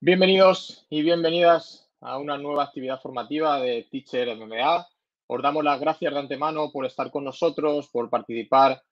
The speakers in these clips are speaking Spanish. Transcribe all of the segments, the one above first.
Bienvenidos y bienvenidas a una nueva actividad formativa de Teacher MMA. Os damos las gracias de antemano por estar con nosotros, por participar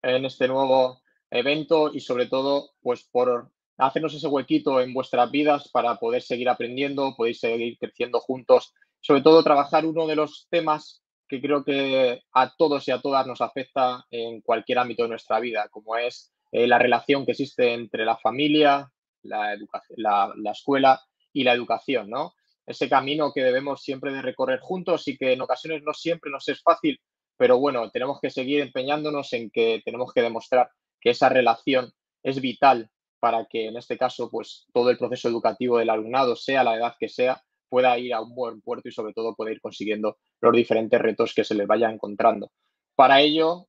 en este nuevo evento y sobre todo, pues por hacernos ese huequito en vuestras vidas para poder seguir aprendiendo, podéis seguir creciendo juntos. Sobre todo, trabajar uno de los temas que creo que a todos y a todas nos afecta en cualquier ámbito de nuestra vida, como es la relación que existe entre la familia, la escuela y la educación, ¿no? Ese camino que debemos siempre de recorrer juntos y que en ocasiones no siempre nos es fácil, pero bueno, tenemos que seguir empeñándonos en que tenemos que demostrar que esa relación es vital para que en este caso, pues todo el proceso educativo del alumnado, sea la edad que sea, pueda ir a un buen puerto y sobre todo pueda ir consiguiendo los diferentes retos que se les vaya encontrando. Para ello,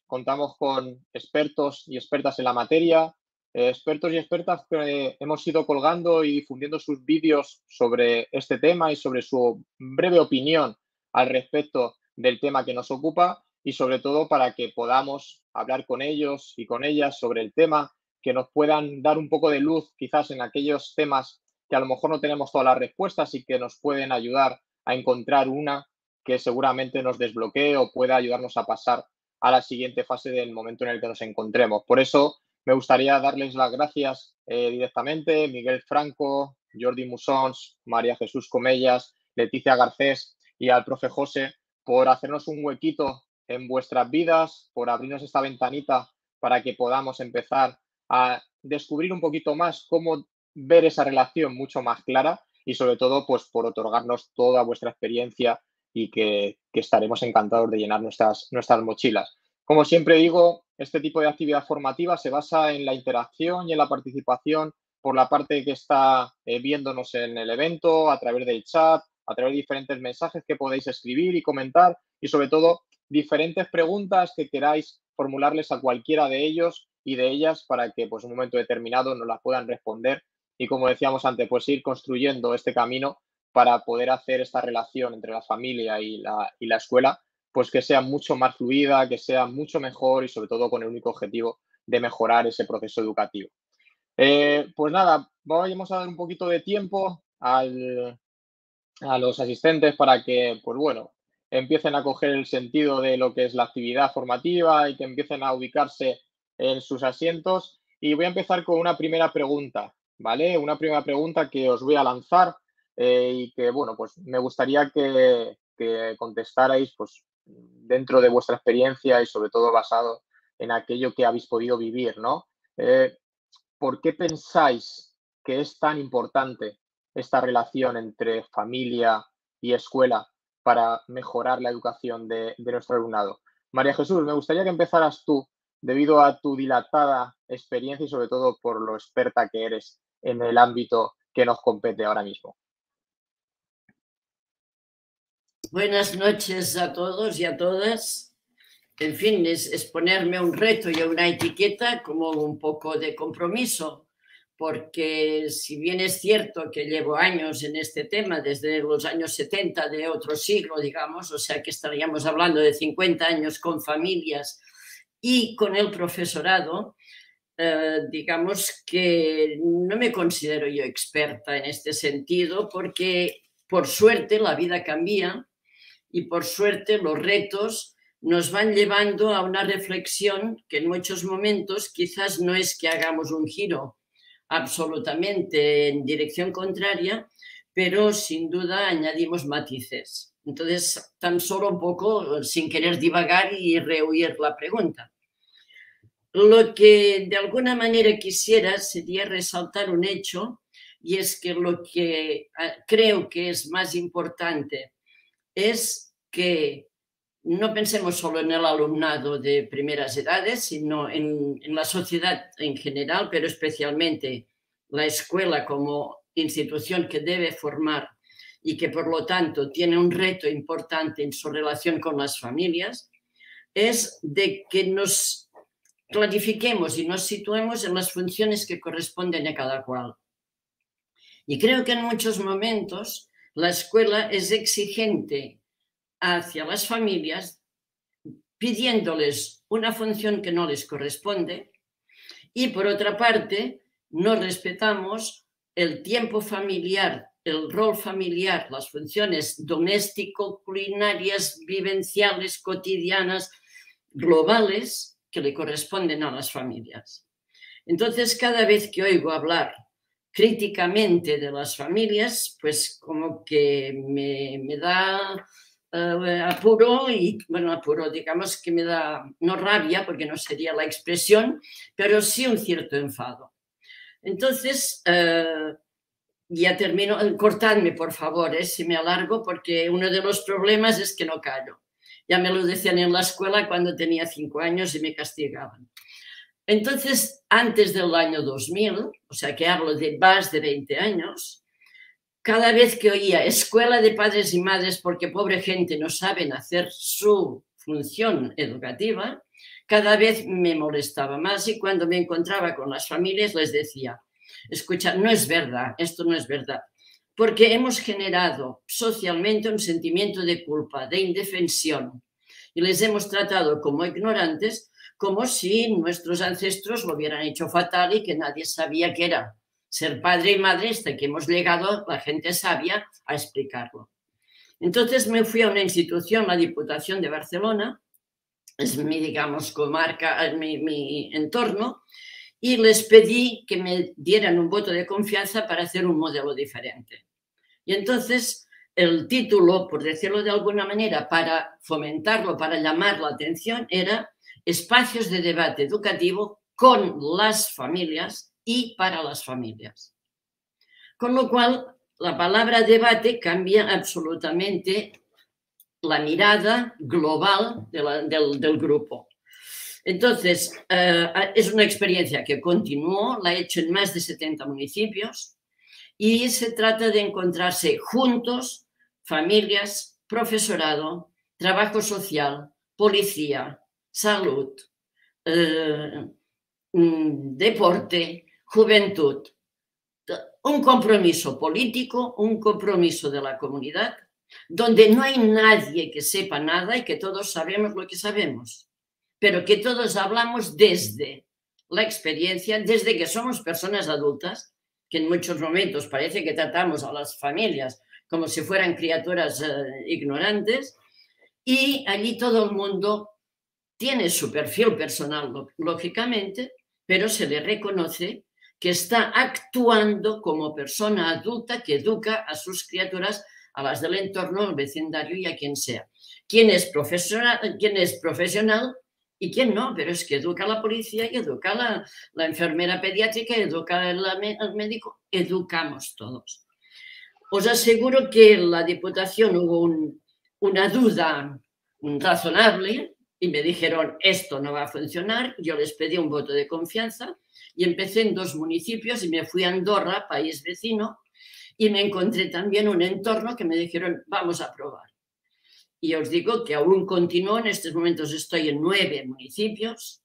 contamos con expertos y expertas en la materia, expertos y expertas que hemos ido colgando y difundiendo sus vídeos sobre este tema y sobre su breve opinión al respecto del tema que nos ocupa y sobre todo para que podamos hablar con ellos y con ellas sobre el tema, que nos puedan dar un poco de luz quizás en aquellos temas que a lo mejor no tenemos todas las respuestas y que nos pueden ayudar a encontrar una que seguramente nos desbloquee o pueda ayudarnos a pasar a la siguiente fase del momento en el que nos encontremos. Por eso me gustaría darles las gracias directamente, Miguel Franco, Jordi Musons, María Jesús Comellas, Leticia Garcés y al profe José por hacernos un huequito en vuestras vidas, por abrirnos esta ventanita para que podamos empezar a descubrir un poquito más cómo ver esa relación mucho más clara y sobre todo pues por otorgarnos toda vuestra experiencia y que estaremos encantados de llenar nuestras mochilas. Como siempre digo, este tipo de actividad formativa se basa en la interacción y en la participación por la parte que está viéndonos en el evento, a través del chat, a través de diferentes mensajes que podéis escribir y comentar y sobre todo diferentes preguntas que queráis formularles a cualquiera de ellos y de ellas para que pues en un momento determinado nos las puedan responder y como decíamos antes, pues ir construyendo este camino para poder hacer esta relación entre la familia y la escuela pues que sea mucho más fluida, que sea mucho mejor y sobre todo con el único objetivo de mejorar ese proceso educativo. Pues nada, vamos a dar un poquito de tiempo a los asistentes para que, pues bueno, empiecen a coger el sentido de lo que es la actividad formativa y que empiecen a ubicarse en sus asientos. Y voy a empezar con una primera pregunta, ¿vale? Una primera pregunta que os voy a lanzar y que, bueno, pues me gustaría que contestarais, pues, dentro de vuestra experiencia y sobre todo basado en aquello que habéis podido vivir, ¿no? Eh, ¿Por qué pensáis que es tan importante esta relación entre familia y escuela para mejorar la educación de nuestro alumnado? María Jesús, me gustaría que empezaras tú, debido a tu dilatada experiencia y sobre todo por lo experta que eres en el ámbito que nos compete ahora mismo. Buenas noches a todos y a todas. En fin, es ponerme un reto y una etiqueta como un poco de compromiso, porque si bien es cierto que llevo años en este tema, desde los años 70 de otro siglo, digamos, o sea que estaríamos hablando de 50 años con familias y con el profesorado, digamos que no me considero yo experta en este sentido, porque por suerte la vida cambia y por suerte los retos nos van llevando a una reflexión que en muchos momentos quizás no es que hagamos un giro absolutamente en dirección contraria, pero sin duda añadimos matices. Entonces, tan solo un poco sin querer divagar y rehuir la pregunta. Lo que de alguna manera quisiera sería resaltar un hecho, y es que lo que creo que es más importante es que no pensemos solo en el alumnado de primeras edades, sino en la sociedad en general, pero especialmente la escuela como institución que debe formar y que por lo tanto tiene un reto importante en su relación con las familias, es de que nos clarifiquemos y nos situemos en las funciones que corresponden a cada cual. Y creo que en muchos momentos la escuela es exigente hacia las familias pidiéndoles una función que no les corresponde y por otra parte no respetamos el tiempo familiar, el rol familiar, las funciones doméstico-culinarias, vivenciales, cotidianas, globales, que le corresponden a las familias. Entonces, cada vez que oigo hablar críticamente de las familias, pues como que me da apuro y, bueno, apuro, digamos que me da, no rabia, porque no sería la expresión, pero sí un cierto enfado. Entonces, ya termino, cortadme por favor, si me alargo, porque uno de los problemas es que no callo. Ya me lo decían en la escuela cuando tenía 5 años y me castigaban. Entonces, antes del año 2000, o sea que hablo de más de 20 años, cada vez que oía escuela de padres y madres porque pobre gente no saben hacer su función educativa, cada vez me molestaba más y cuando me encontraba con las familias les decía, escucha, no es verdad, esto no es verdad, porque hemos generado socialmente un sentimiento de culpa, de indefensión y les hemos tratado como ignorantes, como si nuestros ancestros lo hubieran hecho fatal y que nadie sabía qué era ser padre y madre, hasta que hemos llegado la gente sabia a explicarlo. Entonces me fui a una institución, la Diputación de Barcelona, es mi, digamos, comarca, mi entorno, y les pedí que me dieran un voto de confianza para hacer un modelo diferente. Y entonces el título, por decirlo de alguna manera, para fomentarlo, para llamar la atención, era Espacios de debate educativo con las familias y para las familias. Con lo cual, la palabra debate cambia absolutamente la mirada global del grupo. Entonces, es una experiencia que continuó, la he hecho en más de 70 municipios y se trata de encontrarse juntos, familias, profesorado, trabajo social, policía, salud, deporte, juventud, un compromiso político, un compromiso de la comunidad, donde no hay nadie que sepa nada y que todos sabemos lo que sabemos, pero que todos hablamos desde la experiencia, desde que somos personas adultas, que en muchos momentos parece que tratamos a las familias como si fueran criaturas ignorantes, y allí todo el mundo tiene su perfil personal, lógicamente, pero se le reconoce que está actuando como persona adulta que educa a sus criaturas, a las del entorno, al vecindario y a quien sea. Quién es profesional y quién no, pero es que educa a la policía y educa a la enfermera pediátrica, educa al médico, educamos todos. Os aseguro que en la Diputación hubo una duda razonable y me dijeron, esto no va a funcionar. Yo les pedí un voto de confianza y empecé en 2 municipios y me fui a Andorra, país vecino, y me encontré también un entorno que me dijeron, vamos a probar. Y os digo que aún continúo, en estos momentos estoy en 9 municipios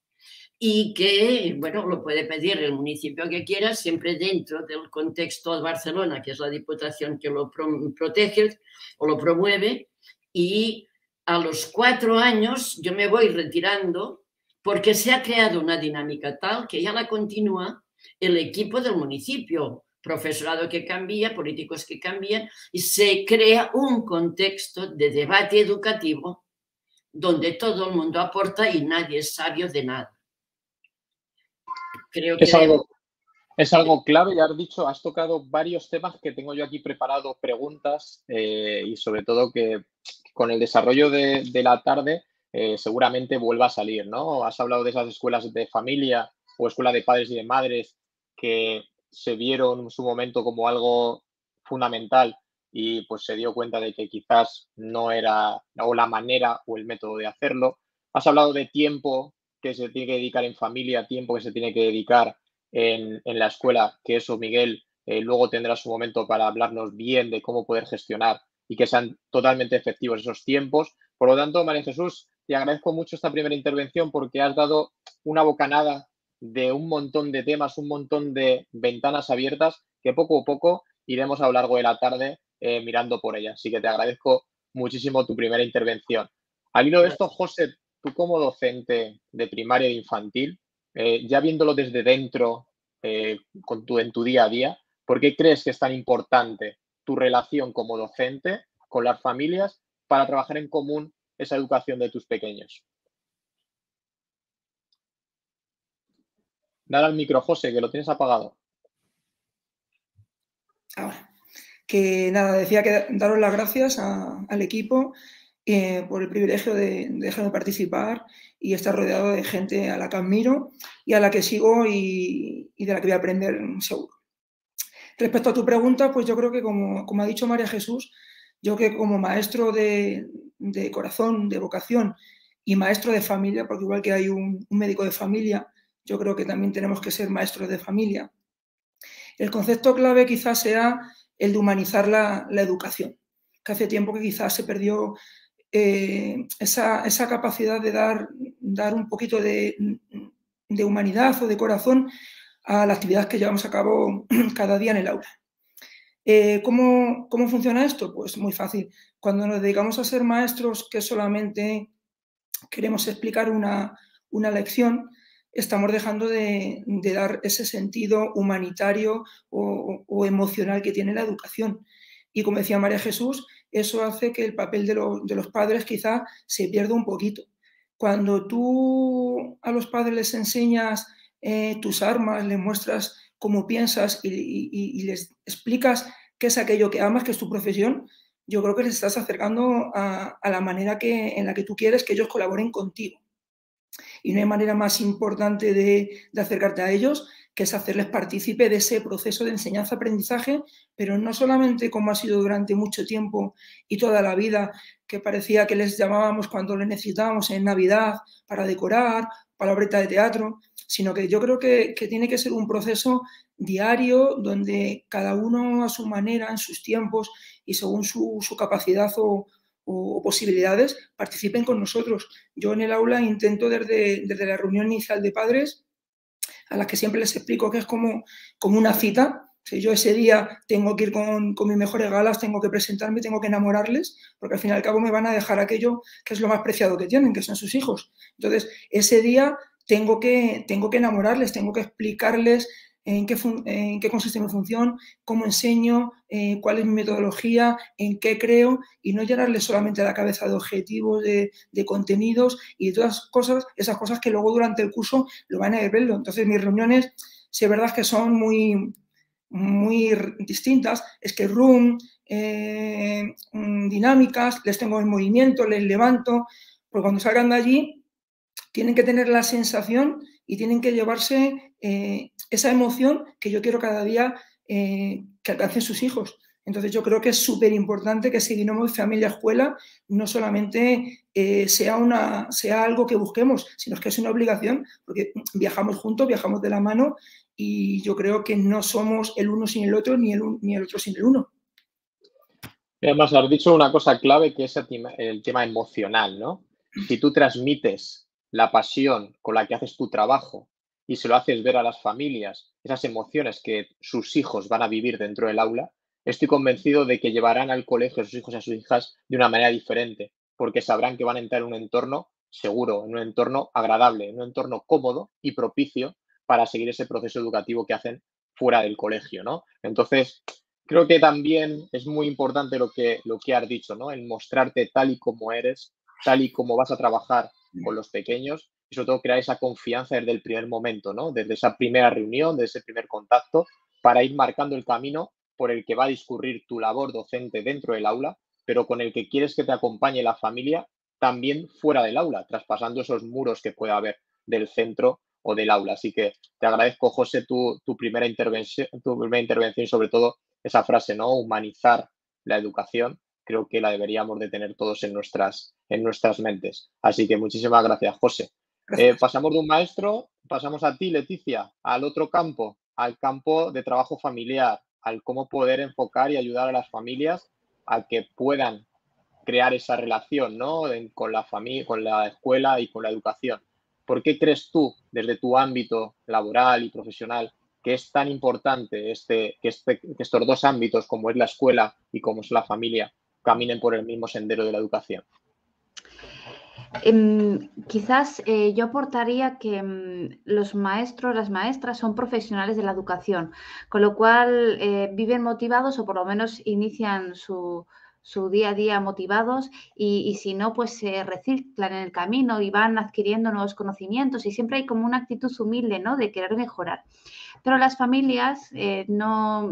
y que, bueno, lo puede pedir el municipio que quiera, siempre dentro del contexto de Barcelona, que es la Diputación que lo protege o lo promueve, y a los 4 años yo me voy retirando porque se ha creado una dinámica tal que ya la continúa el equipo del municipio, profesorado que cambia, políticos que cambian, y se crea un contexto de debate educativo donde todo el mundo aporta y nadie es sabio de nada. Creo que es algo clave, ya has dicho, has tocado varios temas que tengo yo aquí preparado, preguntas, y sobre todo que con el desarrollo de la tarde seguramente vuelva a salir, ¿no? Has hablado de esas escuelas de familia o escuela de padres y de madres que se vieron en su momento como algo fundamental y pues se dio cuenta de que quizás no era o la manera o el método de hacerlo. Has hablado de tiempo que se tiene que dedicar en familia, tiempo que se tiene que dedicar en la escuela, que eso Miguel luego tendrá su momento para hablarnos bien de cómo poder gestionar y que sean totalmente efectivos esos tiempos. Por lo tanto, María Jesús, te agradezco mucho esta primera intervención porque has dado una bocanada de un montón de temas, un montón de ventanas abiertas que poco a poco iremos a lo largo de la tarde mirando por ellas. Así que te agradezco muchísimo tu primera intervención. Al hilo de esto, José, tú como docente de primaria e infantil, ya viéndolo desde dentro en tu día a día, ¿Por qué crees que es tan importante tu relación como docente con las familias para trabajar en común esa educación de tus pequeños? Dale al micro, José, que lo tienes apagado. Ahora, que nada, decía que daros las gracias al equipo por el privilegio de dejarme participar y estar rodeado de gente a la que admiro y a la que sigo y de la que voy a aprender seguro. Respecto a tu pregunta, pues yo creo que como ha dicho María Jesús, yo que como maestro de corazón, de vocación y maestro de familia, porque igual que hay un médico de familia, yo creo que también tenemos que ser maestros de familia. El concepto clave quizás sea el de humanizar la educación, que hace tiempo que quizás se perdió esa capacidad de dar un poquito de humanidad o de corazón a la actividad que llevamos a cabo cada día en el aula. ¿Cómo funciona esto? Pues muy fácil. Cuando nos dedicamos a ser maestros que solamente queremos explicar una lección, estamos dejando de dar ese sentido humanitario o emocional que tiene la educación. Y como decía María Jesús, eso hace que el papel de los padres quizá se pierda un poquito. Cuando tú a los padres les enseñas tus armas, les muestras cómo piensas y les explicas qué es aquello que amas, que es tu profesión, yo creo que les estás acercando a la manera en la que tú quieres que ellos colaboren contigo. Y no hay manera más importante de acercarte a ellos que es hacerles partícipe de ese proceso de enseñanza-aprendizaje, pero no solamente como ha sido durante mucho tiempo y toda la vida, que parecía que les llamábamos cuando les necesitábamos en Navidad para decorar, palabreta de teatro, sino que yo creo que tiene que ser un proceso diario donde cada uno a su manera, en sus tiempos y según su capacidad o posibilidades, participen con nosotros. Yo en el aula intento desde la reunión inicial de padres, a las que siempre les explico que es como una cita. Si yo ese día tengo que ir con mis mejores galas, tengo que presentarme, tengo que enamorarles, porque al fin y al cabo me van a dejar aquello que es lo más preciado que tienen, que son sus hijos. Entonces, ese día tengo que enamorarles, tengo que explicarles en qué consiste mi función, cómo enseño, cuál es mi metodología, en qué creo, y no llenarles solamente la cabeza de objetivos, de contenidos y de todas esas cosas que luego durante el curso lo van a ir viendo. Entonces, mis reuniones, si es verdad que son muy distintas, es que room, dinámicas, les tengo en movimiento, les levanto, porque cuando salgan de allí tienen que tener la sensación y tienen que llevarse esa emoción que yo quiero cada día que alcancen sus hijos. Entonces yo creo que es súper importante que si Binomio Familia-Escuela no solamente sea algo que busquemos, sino que es una obligación, porque viajamos juntos, viajamos de la mano y yo creo que no somos el uno sin el otro, ni el otro sin el uno. Y además, has dicho una cosa clave que es el tema emocional, ¿no? Si tú transmites la pasión con la que haces tu trabajo y se lo haces ver a las familias, esas emociones que sus hijos van a vivir dentro del aula, estoy convencido de que llevarán al colegio a sus hijos y a sus hijas de una manera diferente, porque sabrán que van a entrar en un entorno seguro, en un entorno agradable, en un entorno cómodo y propicio para seguir ese proceso educativo que hacen fuera del colegio, ¿no? Entonces, creo que también es muy importante lo que has dicho, ¿no? El mostrarte tal y como eres, tal y como vas a trabajar con los pequeños y sobre todo crear esa confianza desde el primer momento, ¿no? Desde esa primera reunión, desde ese primer contacto, para ir marcando el camino por el que va a discurrir tu labor docente dentro del aula, pero con el que quieres que te acompañe la familia también fuera del aula, traspasando esos muros que pueda haber del centro o del aula. Así que te agradezco, José, tu primera intervención y sobre todo esa frase, ¿no? Humanizar la educación, creo que la deberíamos de tener todos en nuestras mentes. Así que muchísimas gracias, José. Pasamos de un maestro, pasamos a ti, Leticia, al otro campo, al campo de trabajo familiar, al cómo poder enfocar y ayudar a las familias a que puedan crear esa relación, ¿no? Con la familia, con la escuela y con la educación. ¿Por qué crees tú, desde tu ámbito laboral y profesional, que es tan importante que estos dos ámbitos, como es la escuela y como es la familia, caminen por el mismo sendero de la educación? Quizás yo aportaría que los maestros, las maestras son profesionales de la educación, con lo cual viven motivados o por lo menos inician su día a día motivados y si no, pues se reciclan en el camino y van adquiriendo nuevos conocimientos y siempre hay como una actitud humilde, ¿no? De querer mejorar. Pero las familias no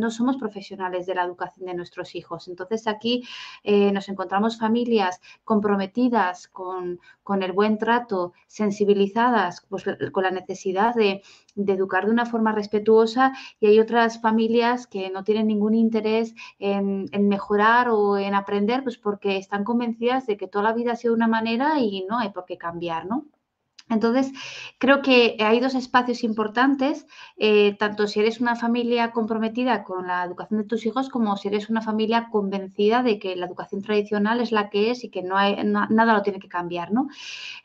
somos profesionales de la educación de nuestros hijos. Entonces aquí nos encontramos familias comprometidas con el buen trato, sensibilizadas pues, con la necesidad de educar de una forma respetuosa y hay otras familias que no tienen ningún interés en mejorar o en aprender pues porque están convencidas de que toda la vida ha sido de una manera y no hay por qué cambiar, ¿no? Entonces, creo que hay dos espacios importantes, tanto si eres una familia comprometida con la educación de tus hijos como si eres una familia convencida de que la educación tradicional es la que es y que nada lo tiene que cambiar, ¿no?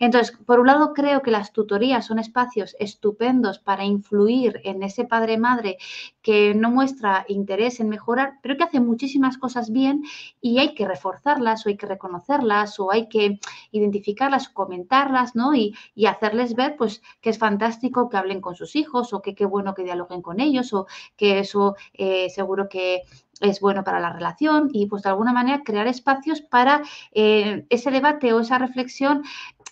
Entonces, por un lado, creo que las tutorías son espacios estupendos para influir en ese padre-madre que no muestra interés en mejorar, pero que hace muchísimas cosas bien y hay que reforzarlas o hay que reconocerlas o hay que identificarlas o comentarlas, ¿no? Y hacerles ver, pues, que es fantástico que hablen con sus hijos o que qué bueno que dialoguen con ellos o que eso seguro que es bueno para la relación y, pues, de alguna manera crear espacios para ese debate o esa reflexión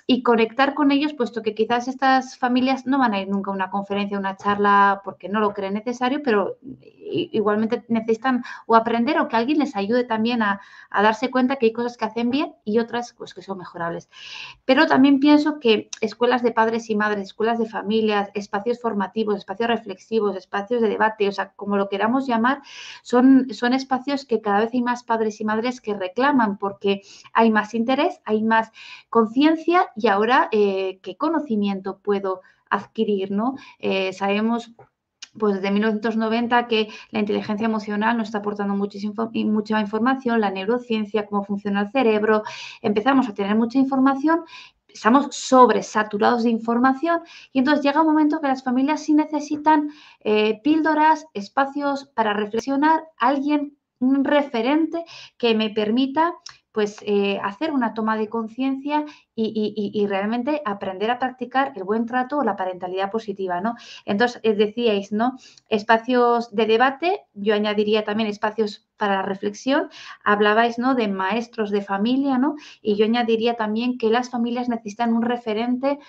y conectar con ellos, puesto que quizás estas familias no van a ir nunca a una conferencia, a una charla, porque no lo creen necesario, pero igualmente necesitan o aprender o que alguien les ayude también a darse cuenta que hay cosas que hacen bien y otras pues, que son mejorables. Pero también pienso que escuelas de padres y madres, escuelas de familias, espacios formativos, espacios reflexivos, espacios de debate, o sea, como lo queramos llamar, son espacios que cada vez hay más padres y madres que reclaman porque hay más interés, hay más conciencia y ahora qué conocimiento puedo adquirir, ¿no? Sabemos pues desde 1990 que la inteligencia emocional nos está aportando mucha información, la neurociencia, cómo funciona el cerebro, empezamos a tener mucha información, estamos sobresaturados de información y entonces llega un momento que las familias sí necesitan píldoras, espacios para reflexionar, alguien, un referente que me permita pues hacer una toma de conciencia y realmente aprender a practicar el buen trato o la parentalidad positiva, ¿no? Entonces, decíais, ¿no? Espacios de debate, yo añadiría también espacios para la reflexión, hablabais, ¿no? De maestros de familia, ¿no? Y yo añadiría también que las familias necesitan un referente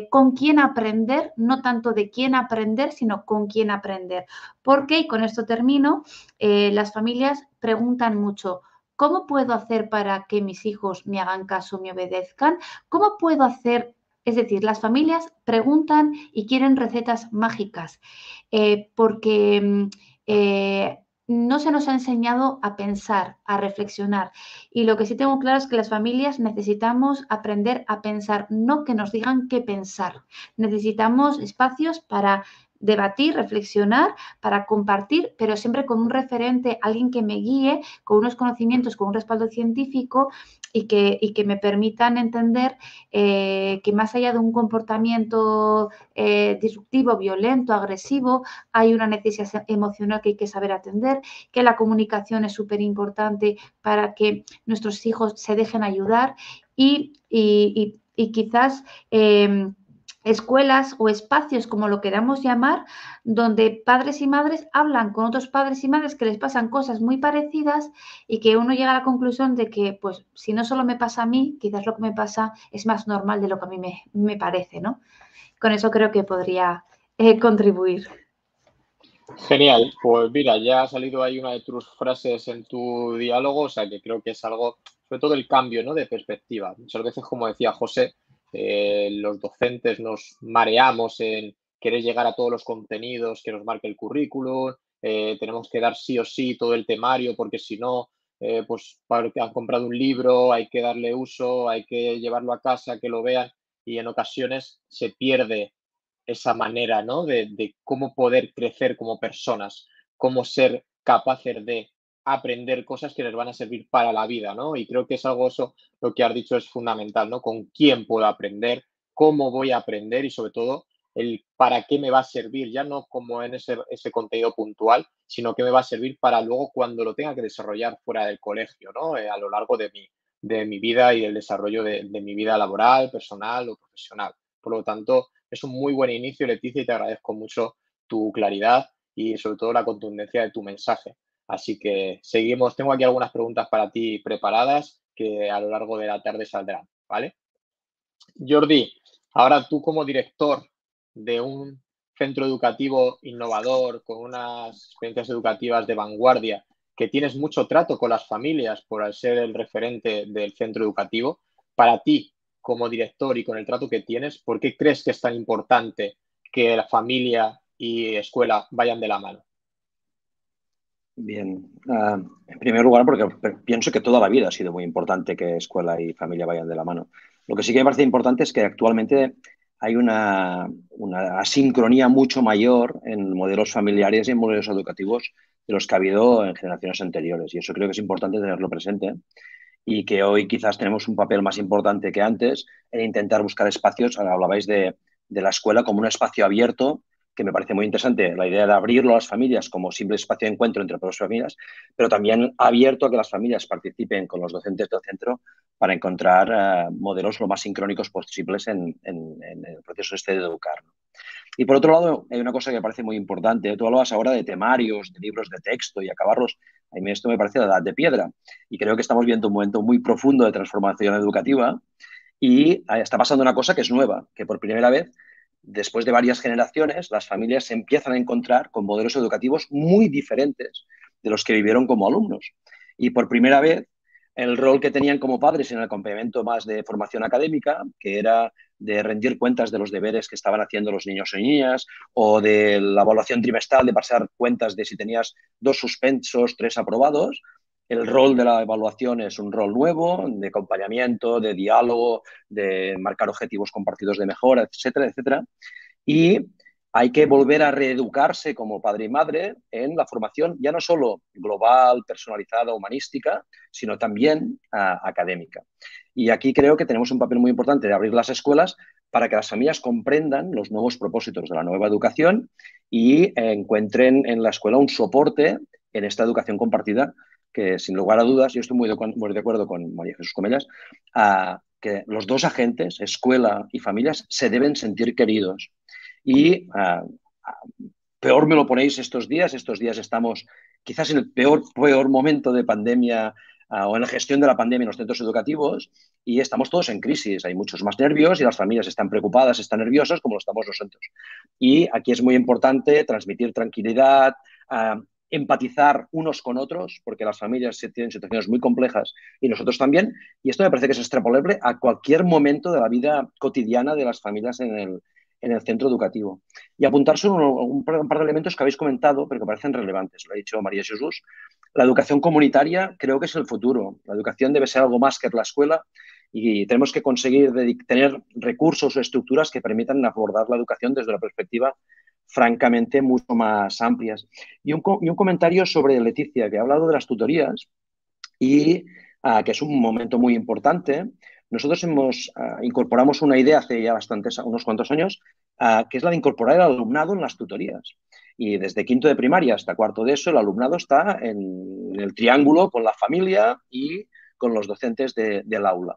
con quién aprender, no tanto de quién aprender, sino con quién aprender. Porque, y con esto termino, las familias preguntan mucho, ¿cómo puedo hacer para que mis hijos me hagan caso, me obedezcan? ¿Cómo puedo hacer? Es decir, las familias preguntan y quieren recetas mágicas porque no se nos ha enseñado a pensar, a reflexionar. Y lo que sí tengo claro es que las familias necesitamos aprender a pensar, no que nos digan qué pensar. Necesitamos espacios para debatir, reflexionar, para compartir, pero siempre con un referente, alguien que me guíe, con unos conocimientos, con un respaldo científico y que me permitan entender que más allá de un comportamiento disruptivo, violento, agresivo, hay una necesidad emocional que hay que saber atender, que la comunicación es súper importante para que nuestros hijos se dejen ayudar y quizás escuelas o espacios, como lo queramos llamar, donde padres y madres hablan con otros padres y madres que les pasan cosas muy parecidas y que uno llega a la conclusión de que, pues, si no solo me pasa a mí, quizás lo que me pasa es más normal de lo que a mí me parece, ¿no? Con eso creo que podría contribuir. Genial, pues mira, ya ha salido ahí una de tus frases en tu diálogo, o sea que creo que es algo, sobre todo el cambio, ¿no? De perspectiva. Muchas veces, como decía José, los docentes nos mareamos en querer llegar a todos los contenidos que nos marque el currículum, tenemos que dar sí o sí todo el temario, porque si no, pues porque han comprado un libro, hay que darle uso, hay que llevarlo a casa, que lo vean, y en ocasiones se pierde esa manera, ¿no? De cómo poder crecer como personas, cómo ser capaces de aprender cosas que les van a servir para la vida, ¿no? Y creo que es algo eso, lo que has dicho es fundamental, ¿no? Con quién puedo aprender, cómo voy a aprender y sobre todo el para qué me va a servir, ya no como en ese contenido puntual, sino que me va a servir para luego cuando lo tenga que desarrollar fuera del colegio, ¿no? A lo largo de mi vida y del desarrollo de mi vida laboral, personal o profesional. Por lo tanto, es un muy buen inicio, Leticia, y te agradezco mucho tu claridad y sobre todo la contundencia de tu mensaje. Así que seguimos. Tengo aquí algunas preguntas para ti preparadas que a lo largo de la tarde saldrán, ¿vale? Jordi, ahora tú como director de un centro educativo innovador, con unas experiencias educativas de vanguardia, que tienes mucho trato con las familias por ser el referente del centro educativo, para ti como director y con el trato que tienes, ¿por qué crees que es tan importante que la familia y escuela vayan de la mano? Bien, en primer lugar porque pienso que toda la vida ha sido muy importante que escuela y familia vayan de la mano. Lo que sí que me parece importante es que actualmente hay una asincronía mucho mayor en modelos familiares y en modelos educativos de los que ha habido en generaciones anteriores. Y eso creo que es importante tenerlo presente y que hoy quizás tenemos un papel más importante que antes en intentar buscar espacios. Ahora hablabais de la escuela como un espacio abierto, que me parece muy interesante, la idea de abrirlo a las familias como simple espacio de encuentro entre todas las familias, pero también abierto a que las familias participen con los docentes del centro para encontrar modelos lo más sincrónicos posibles en el proceso este de educar, ¿no? Y por otro lado, hay una cosa que me parece muy importante. Tú hablabas ahora de temarios, de libros de texto y acabarlos. A mí esto me parece la edad de piedra. Y creo que estamos viendo un momento muy profundo de transformación educativa y está pasando una cosa que es nueva, que por primera vez, después de varias generaciones, las familias se empiezan a encontrar con modelos educativos muy diferentes de los que vivieron como alumnos. Y por primera vez, el rol que tenían como padres en el complemento más de formación académica, que era de rendir cuentas de los deberes que estaban haciendo los niños y niñas, o de la evaluación trimestral, de pasar cuentas de si tenías 2 suspensos, 3 aprobados. El rol de la evaluación es un rol nuevo, de acompañamiento, de diálogo, de marcar objetivos compartidos de mejora, etcétera, etcétera. Y hay que volver a reeducarse como padre y madre en la formación ya no solo global, personalizada, humanística, sino también académica. Y aquí creo que tenemos un papel muy importante de abrir las escuelas para que las familias comprendan los nuevos propósitos de la nueva educación y encuentren en la escuela un soporte en esta educación compartida que, sin lugar a dudas, yo estoy muy de acuerdo con María Jesús Comellas, que los dos agentes, escuela y familias, se deben sentir queridos. Y peor me lo ponéis estos días estamos quizás en el peor momento de pandemia o en la gestión de la pandemia en los centros educativos y estamos todos en crisis. Hay muchos más nervios y las familias están preocupadas, están nerviosas como lo estamos nosotros. Y aquí es muy importante transmitir tranquilidad, empatizar unos con otros, porque las familias tienen situaciones muy complejas y nosotros también. Y esto me parece que es extrapolable a cualquier momento de la vida cotidiana de las familias en el centro educativo. Y apuntar solo un par de elementos que habéis comentado, pero que parecen relevantes. Lo ha dicho María Jesús. La educación comunitaria creo que es el futuro. La educación debe ser algo más que la escuela y tenemos que conseguir tener recursos o estructuras que permitan abordar la educación desde una perspectiva francamente mucho más amplias. Y un comentario sobre Leticia, que ha hablado de las tutorías y que es un momento muy importante. Nosotros incorporamos una idea hace ya unos cuantos años, que es la de incorporar el alumnado en las tutorías. Y desde quinto de primaria hasta cuarto de eso, el alumnado está en el triángulo con la familia y con los docentes del aula.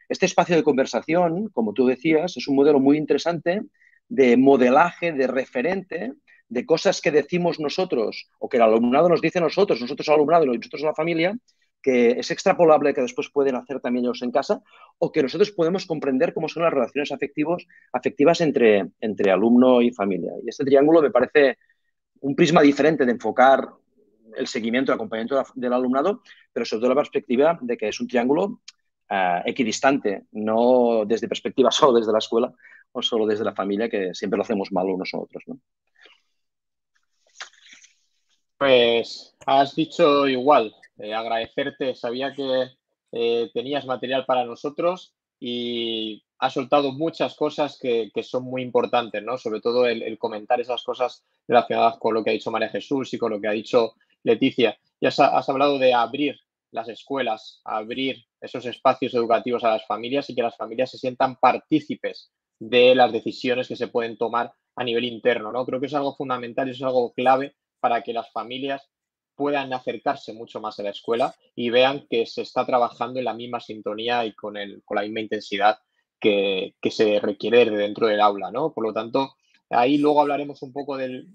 Este espacio de conversación, como tú decías, es un modelo muy interesante de modelaje, de referente, de cosas que decimos nosotros o que el alumnado nos dice a nosotros al alumnado y nosotros a la familia, que es extrapolable, que después pueden hacer también ellos en casa, o que nosotros podemos comprender cómo son las relaciones afectivas entre alumno y familia. Y este triángulo me parece un prisma diferente de enfocar el seguimiento, el acompañamiento del alumnado, pero sobre todo la perspectiva de que es un triángulo equidistante, no desde perspectiva solo desde la escuela o solo desde la familia, que siempre lo hacemos mal unos a otros, ¿no? Pues has dicho igual, agradecerte, sabía que tenías material para nosotros y has soltado muchas cosas que son muy importantes, ¿no? Sobre todo el comentar esas cosas relacionadas con lo que ha dicho María Jesús y con lo que ha dicho Leticia. Y has hablado de abrir las escuelas, abrir esos espacios educativos a las familias y que las familias se sientan partícipes de las decisiones que se pueden tomar a nivel interno, ¿no? Creo que es algo fundamental y es algo clave para que las familias puedan acercarse mucho más a la escuela y vean que se está trabajando en la misma sintonía y con la misma intensidad que se requiere de dentro del aula, ¿no? Por lo tanto, ahí luego hablaremos un poco del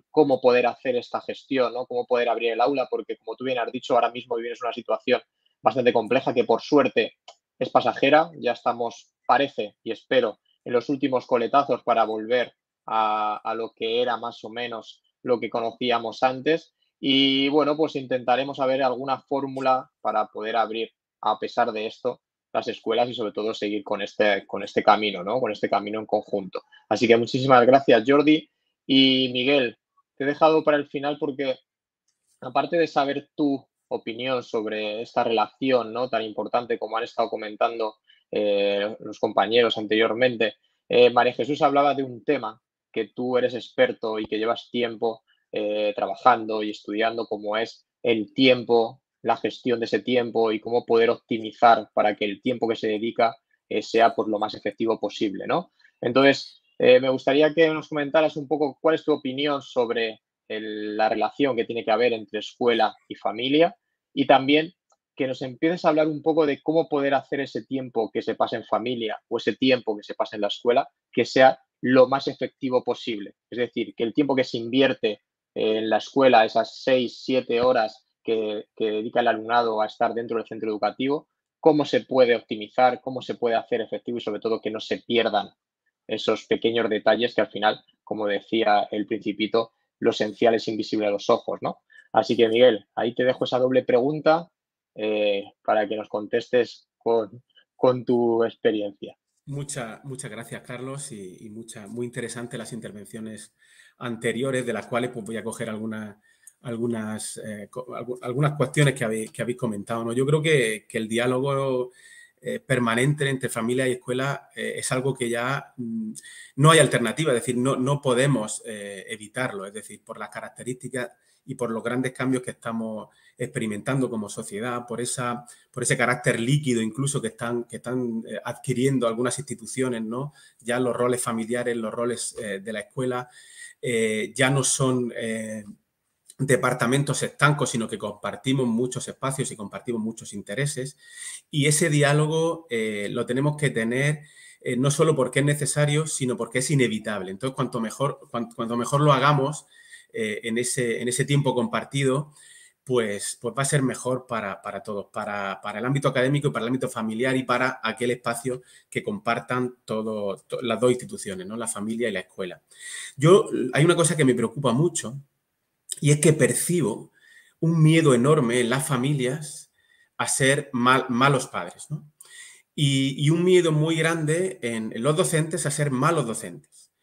cómo poder hacer esta gestión, ¿no? Cómo poder abrir el aula, porque como tú bien has dicho, ahora mismo vivimos una situación bastante compleja que por suerte es pasajera. Ya estamos, parece y espero, en los últimos coletazos para volver a lo que era más o menos lo que conocíamos antes. Y bueno, pues intentaremos ver alguna fórmula para poder abrir, a pesar de esto, las escuelas y sobre todo seguir con este camino, ¿no? Con este camino en conjunto. Así que muchísimas gracias, Jordi. Y Miguel, te he dejado para el final porque, aparte de saber tu opinión sobre esta relación, ¿no?, tan importante como han estado comentando los compañeros anteriormente, María Jesús hablaba de un tema que tú eres experto y que llevas tiempo trabajando y estudiando, como es el tiempo, la gestión de ese tiempo y cómo poder optimizar para que el tiempo que se dedica sea pues, lo más efectivo posible, ¿no? Entonces, me gustaría que nos comentaras un poco cuál es tu opinión sobre la relación que tiene que haber entre escuela y familia, y también que nos empieces a hablar un poco de cómo poder hacer ese tiempo que se pasa en familia o ese tiempo que se pasa en la escuela que sea lo más efectivo posible. Es decir, que el tiempo que se invierte en la escuela, esas 6, 7 horas que dedica el alumnado a estar dentro del centro educativo, cómo se puede optimizar, cómo se puede hacer efectivo y sobre todo que no se pierdan esos pequeños detalles que al final, como decía el Principito, lo esencial es invisible a los ojos, ¿no? Así que, Miguel, ahí te dejo esa doble pregunta para que nos contestes con tu experiencia. Muchas gracias, Carlos, y muy interesantes las intervenciones anteriores, de las cuales pues, voy a coger algunas cuestiones que habéis comentado, ¿no? Yo creo que el diálogo permanente entre familia y escuela es algo que ya no hay alternativa, es decir, no podemos evitarlo, es decir, por las características y por los grandes cambios que estamos experimentando como sociedad, por ese carácter líquido incluso que están adquiriendo algunas instituciones, ¿no? Ya los roles familiares, los roles de la escuela ya no son departamentos estancos, sino que compartimos muchos espacios y compartimos muchos intereses, y ese diálogo lo tenemos que tener no solo porque es necesario, sino porque es inevitable. Entonces, cuanto mejor lo hagamos en ese tiempo compartido, pues va a ser mejor para todos, para el ámbito académico y para el ámbito familiar y para aquel espacio que compartan las dos instituciones, ¿no? La familia y la escuela. Hay una cosa que me preocupa mucho, y es que percibo un miedo enorme en las familias a ser malos padres, ¿no? Y un miedo muy grande en los docentes a ser malos docentes,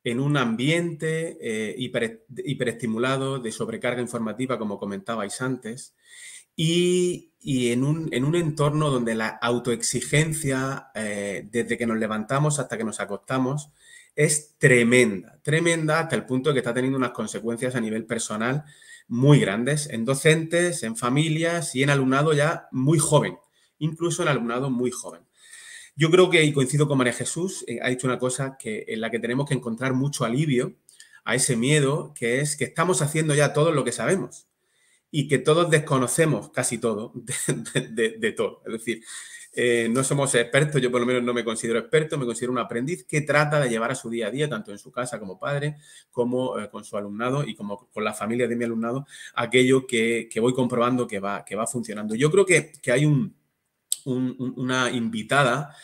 en un ambiente hiperestimulado, de sobrecarga informativa, como comentabais antes, y en un entorno donde la autoexigencia, desde que nos levantamos hasta que nos acostamos, es tremenda hasta el punto de que está teniendo unas consecuencias a nivel personal muy grandes en docentes, en familias y en alumnado ya muy joven, incluso en alumnado muy joven. Yo creo que, y coincido con María Jesús, ha dicho una cosa en la que tenemos que encontrar mucho alivio a ese miedo, que es que estamos haciendo ya todo lo que sabemos y que todos desconocemos casi todo de todo. Es decir, no somos expertos, yo por lo menos no me considero experto, me considero un aprendiz que trata de llevar a su día a día, tanto en su casa como padre, como con su alumnado y como con la familia de mi alumnado, aquello que voy comprobando que va funcionando. Yo creo que hay una invitada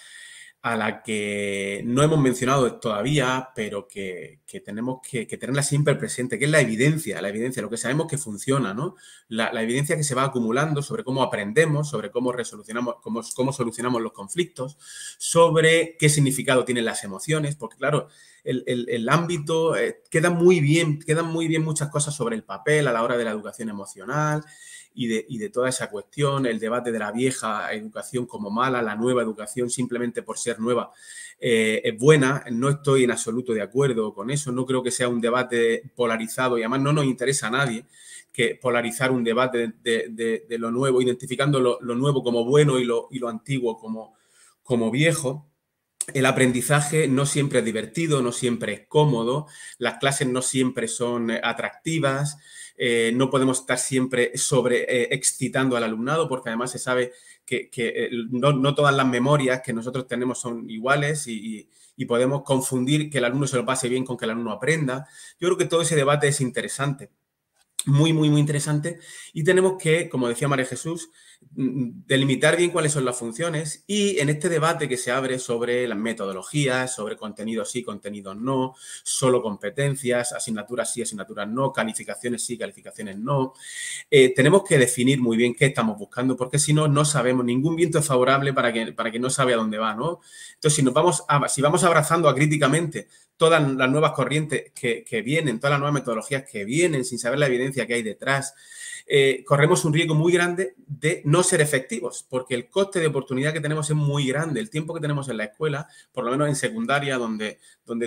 a la que no hemos mencionado todavía, pero que tenemos que tenerla siempre presente, que es la evidencia, lo que sabemos que funciona, ¿no? La evidencia que se va acumulando sobre cómo aprendemos, sobre cómo solucionamos los conflictos, sobre qué significado tienen las emociones, porque claro, el ámbito, quedan muy bien muchas cosas sobre el papel a la hora de la educación emocional, y de toda esa cuestión, el debate de la vieja educación como mala, la nueva educación simplemente por ser nueva es buena. No estoy en absoluto de acuerdo con eso, no creo que sea un debate polarizado y además no nos interesa a nadie que polarizar un debate de lo nuevo, identificando lo nuevo como bueno y lo antiguo como viejo. el aprendizaje no siempre es divertido, no siempre es cómodo, las clases no siempre son atractivas, no podemos estar siempre excitando al alumnado, porque además se sabe que no todas las memorias que nosotros tenemos son iguales y podemos confundir que el alumno se lo pase bien con que el alumno aprenda. Yo creo que todo ese debate es interesante. Muy, muy, muy interesante, y tenemos que, como decía María Jesús, delimitar bien cuáles son las funciones, y en este debate que se abre sobre las metodologías, sobre contenidos sí, contenidos no, solo competencias, asignaturas sí, asignaturas no, calificaciones sí, calificaciones no, tenemos que definir muy bien qué estamos buscando, porque si no, no sabemos, ningún viento es favorable para que no sabe a dónde va, ¿no? Entonces, si vamos abrazando acríticamente todas las nuevas corrientes que vienen, todas las nuevas metodologías que vienen, sin saber la evidencia que hay detrás, corremos un riesgo muy grande de no ser efectivos, porque el coste de oportunidad que tenemos es muy grande. El tiempo que tenemos en la escuela, por lo menos en secundaria, donde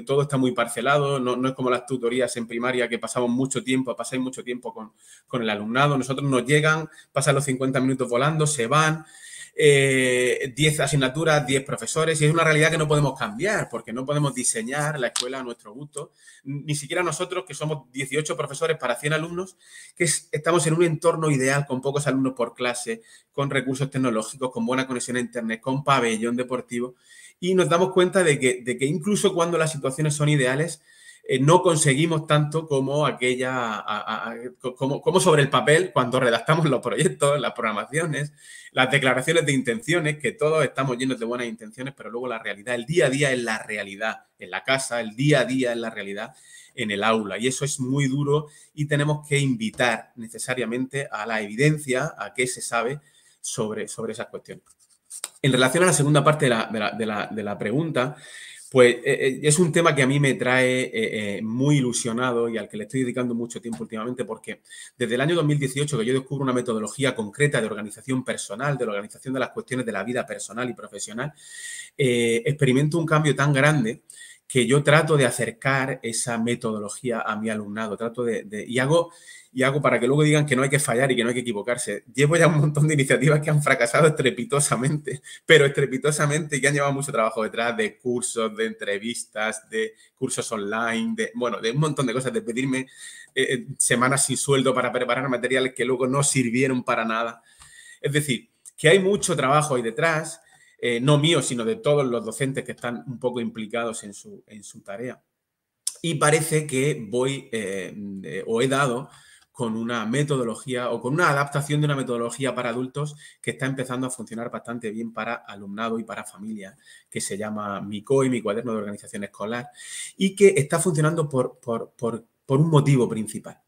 todo está muy parcelado, no es como las tutorías en primaria, que pasáis mucho tiempo con el alumnado. Nosotros nos llegan, pasan los 50 minutos volando, se van. 10 asignaturas, 10 profesores, y es una realidad que no podemos cambiar, porque no podemos diseñar la escuela a nuestro gusto, ni siquiera nosotros, que somos 18 profesores para 100 alumnos, que estamos en un entorno ideal con pocos alumnos por clase, con recursos tecnológicos, con buena conexión a internet, con pabellón deportivo, y nos damos cuenta de que incluso cuando las situaciones son ideales, no conseguimos tanto como como sobre el papel cuando redactamos los proyectos, las programaciones, las declaraciones de intenciones, que todos estamos llenos de buenas intenciones, pero luego la realidad, el día a día es la realidad en la casa, el día a día es la realidad en el aula, y eso es muy duro, y tenemos que invitar necesariamente a la evidencia, a qué se sabe sobre esas cuestiones. En relación a la segunda parte de la pregunta, pues es un tema que a mí me trae muy ilusionado y al que le estoy dedicando mucho tiempo últimamente, porque desde el año 2018 que yo descubro una metodología concreta de organización personal, de la organización de las cuestiones de la vida personal y profesional, experimento un cambio tan grande que yo trato de acercar esa metodología a mi alumnado, y hago para que luego digan que no hay que fallar y que no hay que equivocarse. Llevo ya un montón de iniciativas que han fracasado estrepitosamente, pero estrepitosamente, y que han llevado mucho trabajo detrás, de cursos, de entrevistas, de cursos online, de un montón de cosas, de pedirme semanas sin sueldo para preparar materiales que luego no sirvieron para nada. Es decir, que hay mucho trabajo ahí detrás, no mío, sino de todos los docentes que están un poco implicados en su tarea. Y parece que he dado con una metodología o con una adaptación de una metodología para adultos que está empezando a funcionar bastante bien para alumnado y para familia, que se llama mi COE, mi cuaderno de organización escolar, y que está funcionando por un motivo principal.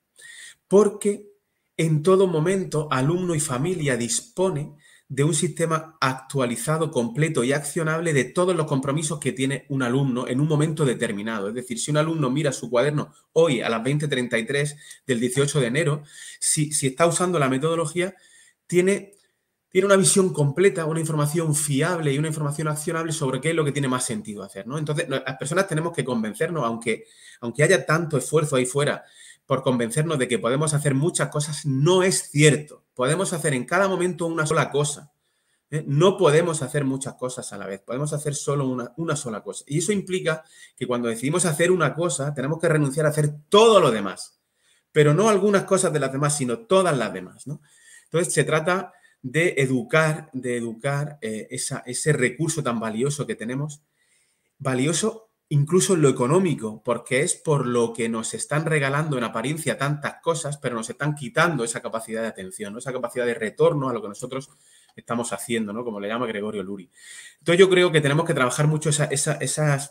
Porque en todo momento alumno y familia dispone de un sistema actualizado, completo y accionable de todos los compromisos que tiene un alumno en un momento determinado. Es decir, si un alumno mira su cuaderno hoy a las 20:33 del 18 de enero, si está usando la metodología, tiene una visión completa, una información fiable y una información accionable sobre qué es lo que tiene más sentido hacer, ¿no? Entonces, las personas tenemos que convencernos, aunque haya tanto esfuerzo ahí fuera por convencernos de que podemos hacer muchas cosas, no es cierto. Podemos hacer en cada momento una sola cosa. No podemos hacer muchas cosas a la vez, podemos hacer solo una sola cosa. Y eso implica que cuando decidimos hacer una cosa, tenemos que renunciar a hacer todo lo demás. Pero no algunas cosas de las demás, sino todas las demás, ¿no? Entonces, se trata de educar ese recurso tan valioso que tenemos, valioso incluso en lo económico, porque es por lo que nos están regalando en apariencia tantas cosas, pero nos están quitando esa capacidad de atención, ¿no? Esa capacidad de retorno a lo que nosotros estamos haciendo, ¿no? Como le llama Gregorio Luri. Entonces yo creo que tenemos que trabajar mucho esa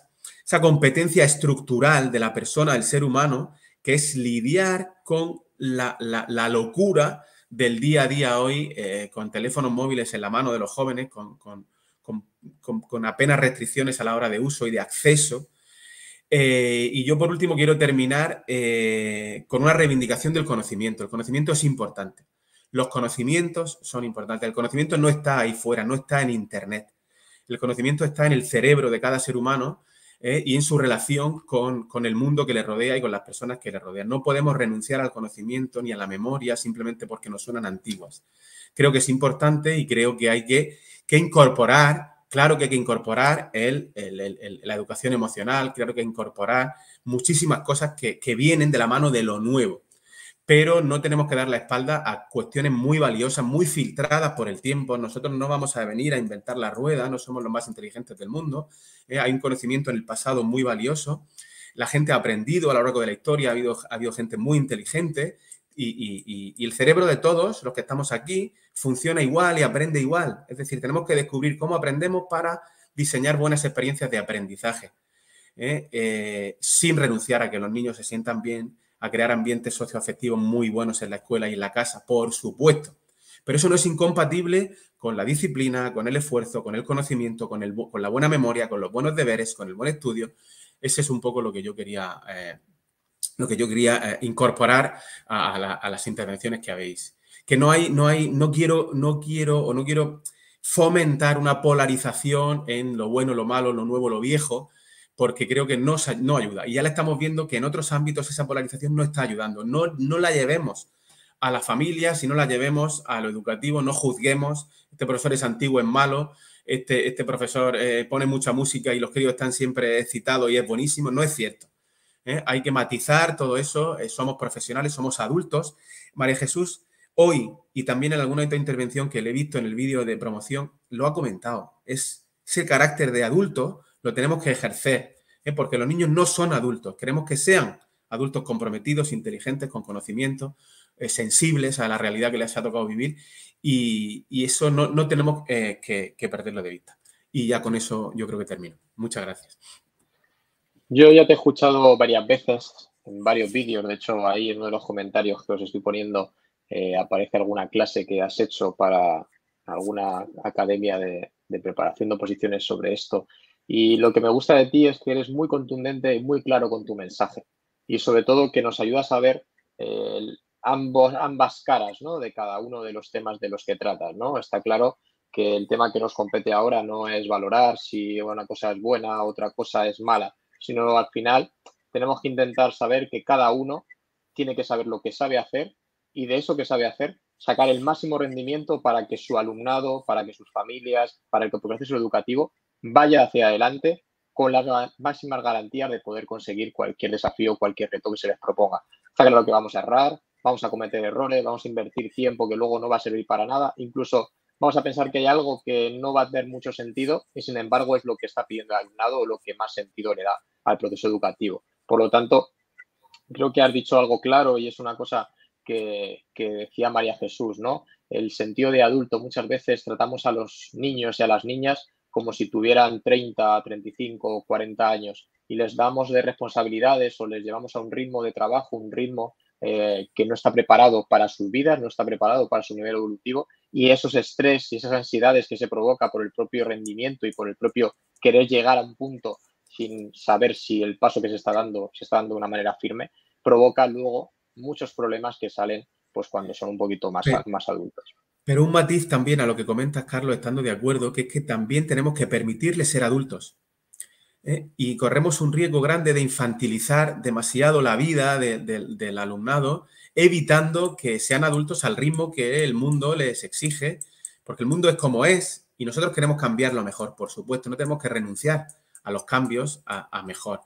competencia estructural de la persona, del ser humano, que es lidiar con la locura del día a día hoy, con teléfonos móviles en la mano de los jóvenes, con apenas restricciones a la hora de uso y de acceso. Y yo, por último, quiero terminar con una reivindicación del conocimiento. El conocimiento es importante. Los conocimientos son importantes. El conocimiento no está ahí fuera, no está en Internet. El conocimiento está en el cerebro de cada ser humano y en su relación con el mundo que le rodea y con las personas que le rodean. No podemos renunciar al conocimiento ni a la memoria simplemente porque nos suenan antiguas. Creo que es importante y creo que hay que incorporar Claro que hay que incorporar la educación emocional, claro que hay que incorporar muchísimas cosas que vienen de la mano de lo nuevo, pero no tenemos que dar la espalda a cuestiones muy valiosas, muy filtradas por el tiempo. Nosotros no vamos a venir a inventar la rueda, no somos los más inteligentes del mundo. Hay un conocimiento en el pasado muy valioso. La gente ha aprendido a lo largo de la historia, ha habido gente muy inteligente y el cerebro de todos los que estamos aquí funciona igual y aprende igual. Es decir, tenemos que descubrir cómo aprendemos para diseñar buenas experiencias de aprendizaje, sin renunciar a que los niños se sientan bien, a crear ambientes socioafectivos muy buenos en la escuela y en la casa, por supuesto. Pero eso no es incompatible con la disciplina, con el esfuerzo, con el conocimiento, con la buena memoria, con los buenos deberes, con el buen estudio. Ese es un poco lo que yo quería incorporar a las intervenciones que habéis. Que no quiero fomentar una polarización en lo bueno, lo malo, lo nuevo, lo viejo, porque creo que no ayuda. Y ya le estamos viendo que en otros ámbitos esa polarización no está ayudando. No la llevemos a la familia, si no la llevemos a lo educativo, no juzguemos. Este profesor es antiguo, es malo. Este profesor pone mucha música y los críos están siempre excitados y es buenísimo. No es cierto. Hay que matizar todo eso. Somos profesionales, somos adultos. María Jesús, hoy y también en alguna otra intervención que le he visto en el vídeo de promoción, lo ha comentado. Ese carácter de adulto lo tenemos que ejercer, porque los niños no son adultos. Queremos que sean adultos comprometidos, inteligentes, con conocimiento, sensibles a la realidad que les ha tocado vivir y eso no tenemos que perderlo de vista. Y ya con eso yo creo que termino. Muchas gracias. Yo ya te he escuchado varias veces en varios vídeos. De hecho, ahí en uno de los comentarios que os estoy poniendo aparece alguna clase que has hecho para alguna academia de preparación de oposiciones sobre esto. Y lo que me gusta de ti es que eres muy contundente y muy claro con tu mensaje. Y sobre todo que nos ayudas a ver ambas caras, ¿no?, de cada uno de los temas de los que tratas, ¿no? Está claro que el tema que nos compete ahora no es valorar si una cosa es buena, otra cosa es mala, sino al final tenemos que intentar saber que cada uno tiene que saber lo que sabe hacer y de eso que sabe hacer sacar el máximo rendimiento para que su alumnado, para que sus familias, para que el proceso educativo vaya hacia adelante con las máximas garantías de poder conseguir cualquier desafío, cualquier reto que se les proponga. Está claro que vamos a errar, vamos a cometer errores, vamos a invertir tiempo que luego no va a servir para nada, incluso vamos a pensar que hay algo que no va a tener mucho sentido y, sin embargo, es lo que está pidiendo el alumnado o lo que más sentido le da al proceso educativo. Por lo tanto, creo que has dicho algo claro y es una cosa que decía María Jesús, ¿no? El sentido de adulto. Muchas veces tratamos a los niños y a las niñas como si tuvieran 30, 35 o 40 años y les damos de responsabilidades o les llevamos a un ritmo de trabajo, un ritmo que no está preparado para sus vidas, no está preparado para su nivel evolutivo, y esos estrés y esas ansiedades que se provoca por el propio rendimiento y por el propio querer llegar a un punto sin saber si el paso que se está dando de una manera firme, provoca luego muchos problemas que salen pues cuando son un poquito más adultos. Pero un matiz también a lo que comentas, Carlos, estando de acuerdo, que es que también tenemos que permitirles ser adultos. Y corremos un riesgo grande de infantilizar demasiado la vida del alumnado, evitando que sean adultos al ritmo que el mundo les exige, porque el mundo es como es y nosotros queremos cambiarlo mejor, por supuesto. No tenemos que renunciar a los cambios a mejor,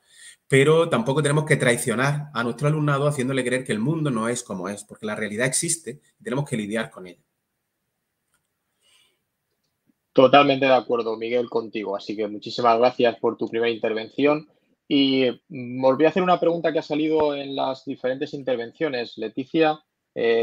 pero tampoco tenemos que traicionar a nuestro alumnado haciéndole creer que el mundo no es como es, porque la realidad existe y tenemos que lidiar con ella. Totalmente de acuerdo, Miguel, contigo. Así que muchísimas gracias por tu primera intervención. Y volví a hacer una pregunta que ha salido en las diferentes intervenciones. Leticia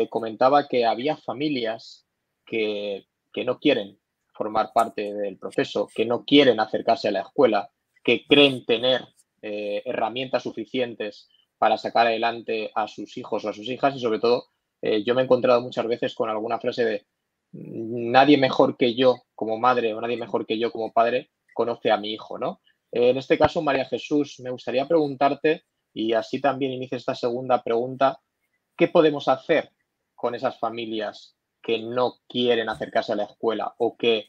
comentaba que había familias que no quieren formar parte del proceso, que no quieren acercarse a la escuela, que creen tener herramientas suficientes para sacar adelante a sus hijos o a sus hijas. Y sobre todo, yo me he encontrado muchas veces con alguna frase de nadie mejor que yo como madre o nadie mejor que yo como padre conoce a mi hijo, ¿no? En este caso, María Jesús, me gustaría preguntarte, y así también inicia esta segunda pregunta, ¿qué podemos hacer con esas familias que no quieren acercarse a la escuela o que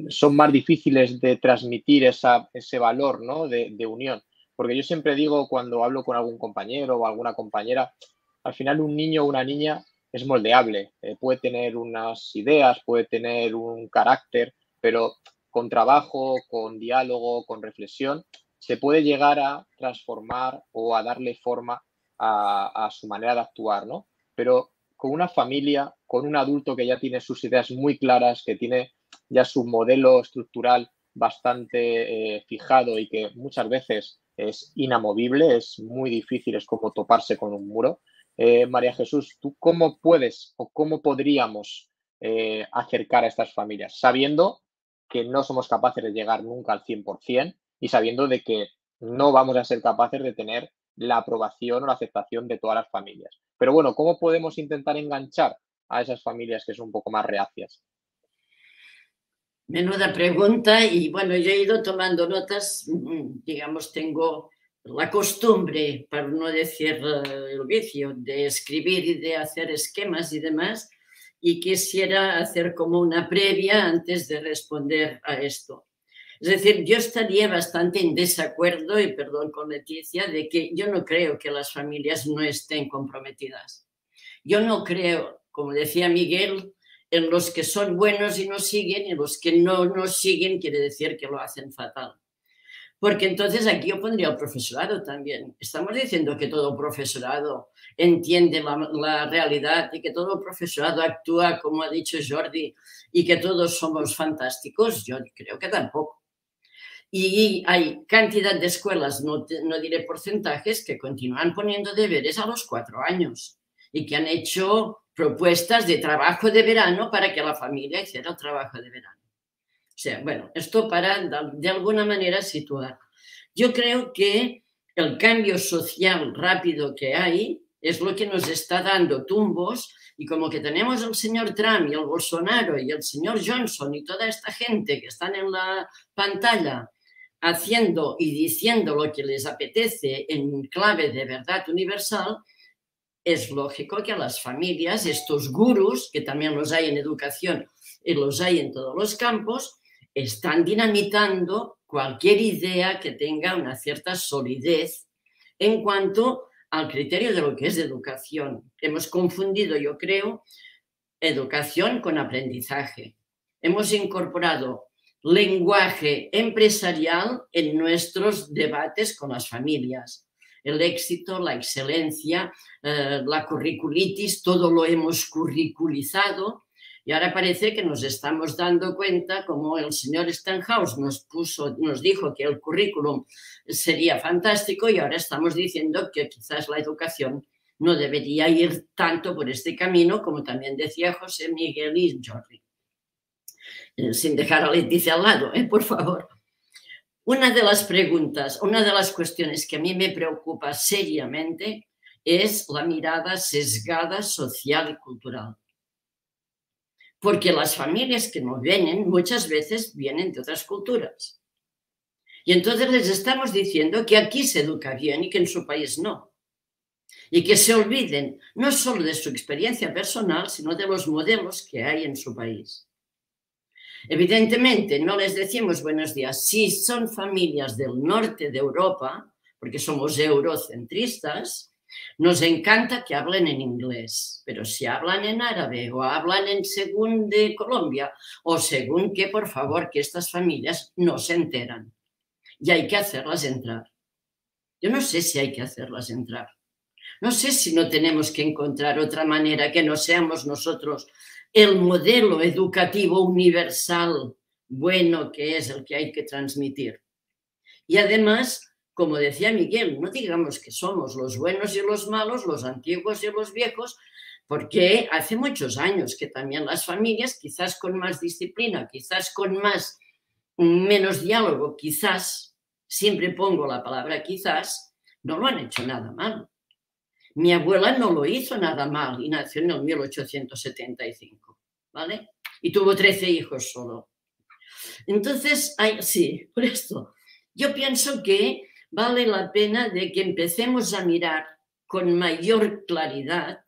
son más difíciles de transmitir ese valor, ¿no?, de unión? Porque yo siempre digo, cuando hablo con algún compañero o alguna compañera, al final un niño o una niña es moldeable, puede tener unas ideas, puede tener un carácter, pero con trabajo, con diálogo, con reflexión, se puede llegar a transformar o a darle forma a su manera de actuar, ¿no? Pero con una familia, con un adulto que ya tiene sus ideas muy claras, que tiene ya su modelo estructural bastante fijado y que muchas veces es inamovible, es muy difícil, es como toparse con un muro. María Jesús, ¿tú cómo puedes o cómo podríamos acercar a estas familias, sabiendo que no somos capaces de llegar nunca al 100% y sabiendo de que no vamos a ser capaces de tener la aprobación o la aceptación de todas las familias? Pero bueno, ¿cómo podemos intentar enganchar a esas familias que son un poco más reacias? Menuda pregunta, y bueno, yo he ido tomando notas, digamos, tengo la costumbre, para no decir el vicio, de escribir y de hacer esquemas y demás, y quisiera hacer como una previa antes de responder a esto. Es decir, yo estaría bastante en desacuerdo, y perdón con Leticia, de que yo no creo que las familias no estén comprometidas. Yo no creo, como decía Miguel, en los que son buenos y nos siguen, y los que no nos siguen quiere decir que lo hacen fatal. Porque entonces aquí yo pondría al profesorado también. Estamos diciendo que todo profesorado entiende la realidad y que todo profesorado actúa como ha dicho Jordi y que todos somos fantásticos. Yo creo que tampoco. Y hay cantidad de escuelas, no diré porcentajes, que continúan poniendo deberes a los 4 años y que han hecho propuestas de trabajo de verano para que la familia hiciera el trabajo de verano. O sea, bueno, esto para de alguna manera situar. Yo creo que el cambio social rápido que hay es lo que nos está dando tumbos, y como que tenemos al señor Trump y el Bolsonaro y el señor Johnson y toda esta gente que están en la pantalla haciendo y diciendo lo que les apetece en clave de verdad universal, es lógico que a las familias, estos gurús, que también los hay en educación y los hay en todos los campos, están dinamitando cualquier idea que tenga una cierta solidez en cuanto al criterio de lo que es educación. Hemos confundido, yo creo, educación con aprendizaje. Hemos incorporado lenguaje empresarial en nuestros debates con las familias. El éxito, la excelencia, la curriculitis, todo lo hemos curriculizado, y ahora parece que nos estamos dando cuenta, como el señor Stenhouse nos dijo que el currículum sería fantástico, y ahora estamos diciendo que quizás la educación no debería ir tanto por este camino, como también decía José Miguel y Jordi. Sin dejar a Leticia al lado, por favor. Una de las preguntas, una de las cuestiones que a mí me preocupa seriamente es la mirada sesgada social y cultural. Porque las familias que nos vienen muchas veces vienen de otras culturas. Y entonces les estamos diciendo que aquí se educa bien y que en su país no. Y que se olviden no solo de su experiencia personal, sino de los modelos que hay en su país. Evidentemente, no les decimos buenos días. Si son familias del norte de Europa, porque somos eurocentristas, nos encanta que hablen en inglés, pero si hablan en árabe o hablan en según de Colombia o según que, por favor, que estas familias no se enteran y hay que hacerlas entrar. Yo no sé si hay que hacerlas entrar. No sé si no tenemos que encontrar otra manera que no seamos nosotros el modelo educativo universal bueno que es el que hay que transmitir. Y además, como decía Miguel, no digamos que somos los buenos y los malos, los antiguos y los viejos, porque hace muchos años que también las familias, quizás con más disciplina, quizás con menos diálogo, quizás, siempre pongo la palabra quizás, no lo han hecho nada mal. Mi abuela no lo hizo nada mal y nació en el 1875, ¿vale? Y tuvo 13 hijos solo. Entonces, sí, por esto, yo pienso que vale la pena de que empecemos a mirar con mayor claridad.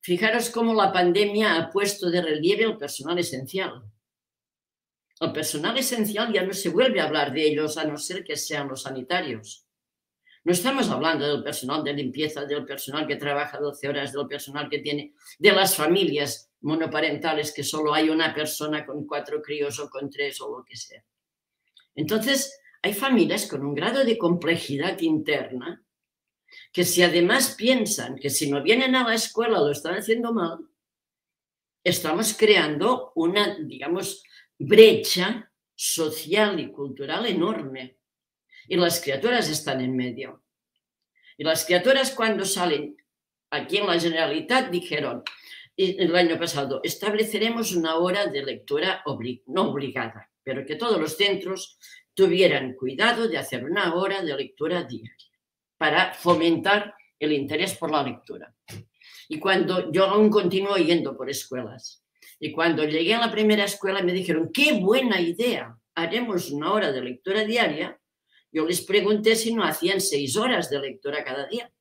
Fijaros cómo la pandemia ha puesto de relieve el personal esencial. El personal esencial ya no se vuelve a hablar de ellos, a no ser que sean los sanitarios. No estamos hablando del personal de limpieza, del personal que trabaja 12 horas, del personal que tiene, de las familias monoparentales que solo hay una persona con 4 críos o con 3 o lo que sea. Entonces, hay familias con un grado de complejidad interna que si además piensan que si no vienen a la escuela lo están haciendo mal, estamos creando una, digamos, brecha social y cultural enorme. Y las criaturas están en medio. Y las criaturas cuando salen aquí en la Generalitat dijeron el año pasado, estableceremos una hora de lectura no obligada, pero que todos los centros tuvieran cuidado de hacer una hora de lectura diaria para fomentar el interés por la lectura. Y cuando yo aún continúo yendo por escuelas, y cuando llegué a la primera escuela me dijeron, qué buena idea, haremos una hora de lectura diaria. Yo les pregunté si no hacían 6 horas de lectura cada día.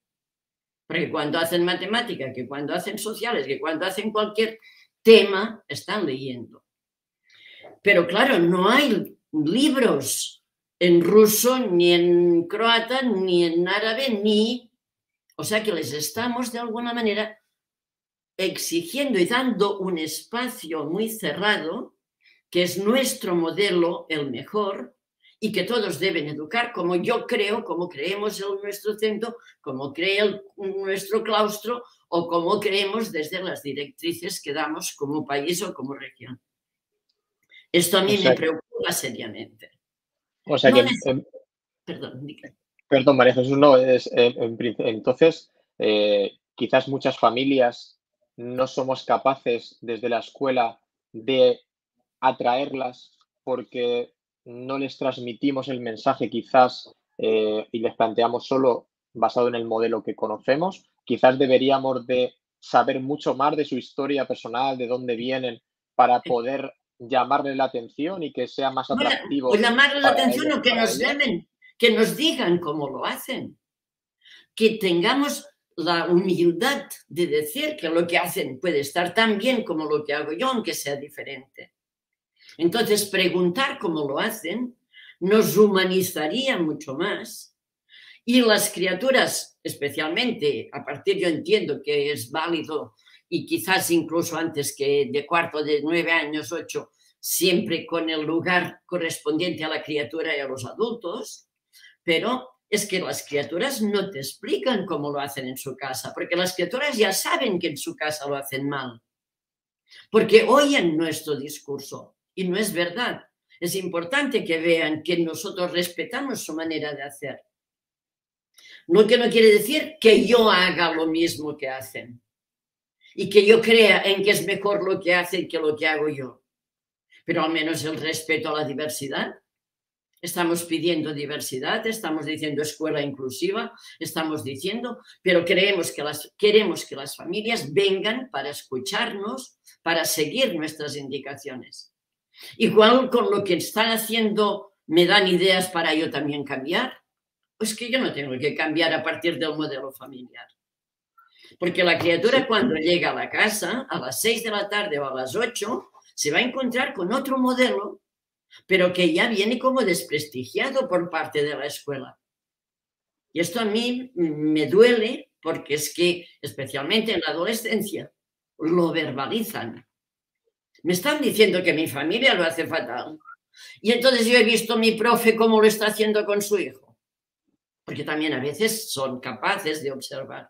Porque cuando hacen matemática, que cuando hacen sociales, que cuando hacen cualquier tema, están leyendo. Pero claro, no hay libros en ruso, ni en croata, ni en árabe, ni... O sea que les estamos de alguna manera exigiendo y dando un espacio muy cerrado, que es nuestro modelo el mejor, y que todos deben educar como yo creo, como creemos en nuestro centro, como cree nuestro claustro o como creemos desde las directrices que damos como país o como región. Esto a mí me preocupa seriamente. O sea no que... Perdón, María Jesús, no, entonces quizás muchas familias no somos capaces desde la escuela de atraerlas porque no les transmitimos el mensaje quizás y les planteamos solo basado en el modelo que conocemos. Quizás deberíamos de saber mucho más de su historia personal, de dónde vienen, para poder llamarle la atención y que sea más atractivo. O llamarle la atención o que nos llamen, que nos digan cómo lo hacen. Que tengamos la humildad de decir que lo que hacen puede estar tan bien como lo que hago yo, aunque sea diferente. Entonces, preguntar cómo lo hacen nos humanizaría mucho más y las criaturas, especialmente, a partir yo entiendo que es válido y quizás incluso antes que de cuarto, de 9 años, 8, siempre con el lugar correspondiente a la criatura y a los adultos, pero es que las criaturas no te explican cómo lo hacen en su casa, porque las criaturas ya saben que en su casa lo hacen mal, porque oyen nuestro discurso. Y no es verdad. Es importante que vean que nosotros respetamos su manera de hacer. No que no quiere decir que yo haga lo mismo que hacen y que yo crea en que es mejor lo que hacen que lo que hago yo. Pero al menos el respeto a la diversidad. Estamos pidiendo diversidad, estamos diciendo escuela inclusiva, estamos diciendo, pero queremos que las familias vengan para escucharnos, para seguir nuestras indicaciones. Igual con lo que están haciendo me dan ideas para yo también cambiar. Pues que yo no tengo que cambiar a partir del modelo familiar. Porque la criatura cuando llega a la casa a las 6 de la tarde o a las 8 se va a encontrar con otro modelo, pero que ya viene como desprestigiado por parte de la escuela. Y esto a mí me duele porque es que especialmente en la adolescencia lo verbalizan. Me están diciendo que mi familia lo hace fatal. Y entonces yo he visto a mi profe cómo lo está haciendo con su hijo. Porque también a veces son capaces de observar.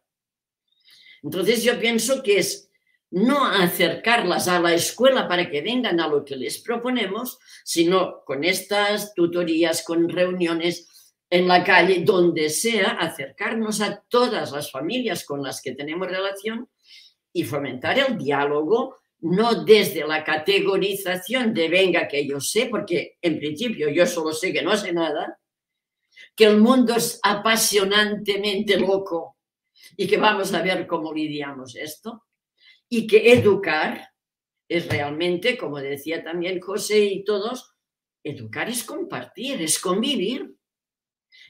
Entonces yo pienso que es no acercarlas a la escuela para que vengan a lo que les proponemos, sino con estas tutorías, con reuniones en la calle, donde sea, acercarnos a todas las familias con las que tenemos relación y fomentar el diálogo, no desde la categorización de venga que yo sé, porque en principio yo solo sé que no sé nada, que el mundo es apasionantemente loco y que vamos a ver cómo lidiamos esto, y que educar es realmente, como decía también José y todos, educar es compartir, es convivir.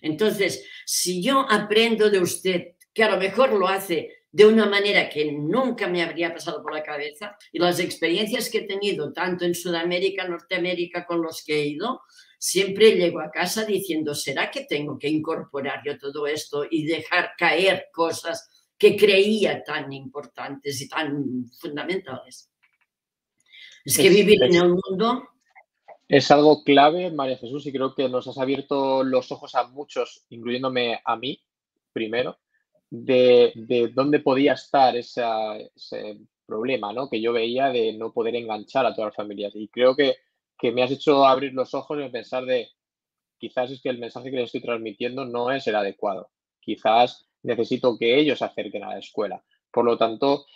Entonces, si yo aprendo de usted, que a lo mejor lo hace de una manera que nunca me habría pasado por la cabeza, y las experiencias que he tenido tanto en Sudamérica, Norteamérica, con los que he ido, siempre llego a casa diciendo, ¿será que tengo que incorporar yo todo esto y dejar caer cosas que creía tan importantes y tan fundamentales? Es que vivir en el mundo... Es algo clave, María Jesús, y creo que nos has abierto los ojos a muchos, incluyéndome a mí primero, de dónde podía estar ese problema, ¿no?, que yo veía de no poder enganchar a todas las familias. Y creo que me has hecho abrir los ojos y pensar de quizás es que el mensaje que les estoy transmitiendo no es el adecuado. Quizás necesito que ellos se acerquen a la escuela. Por lo tanto,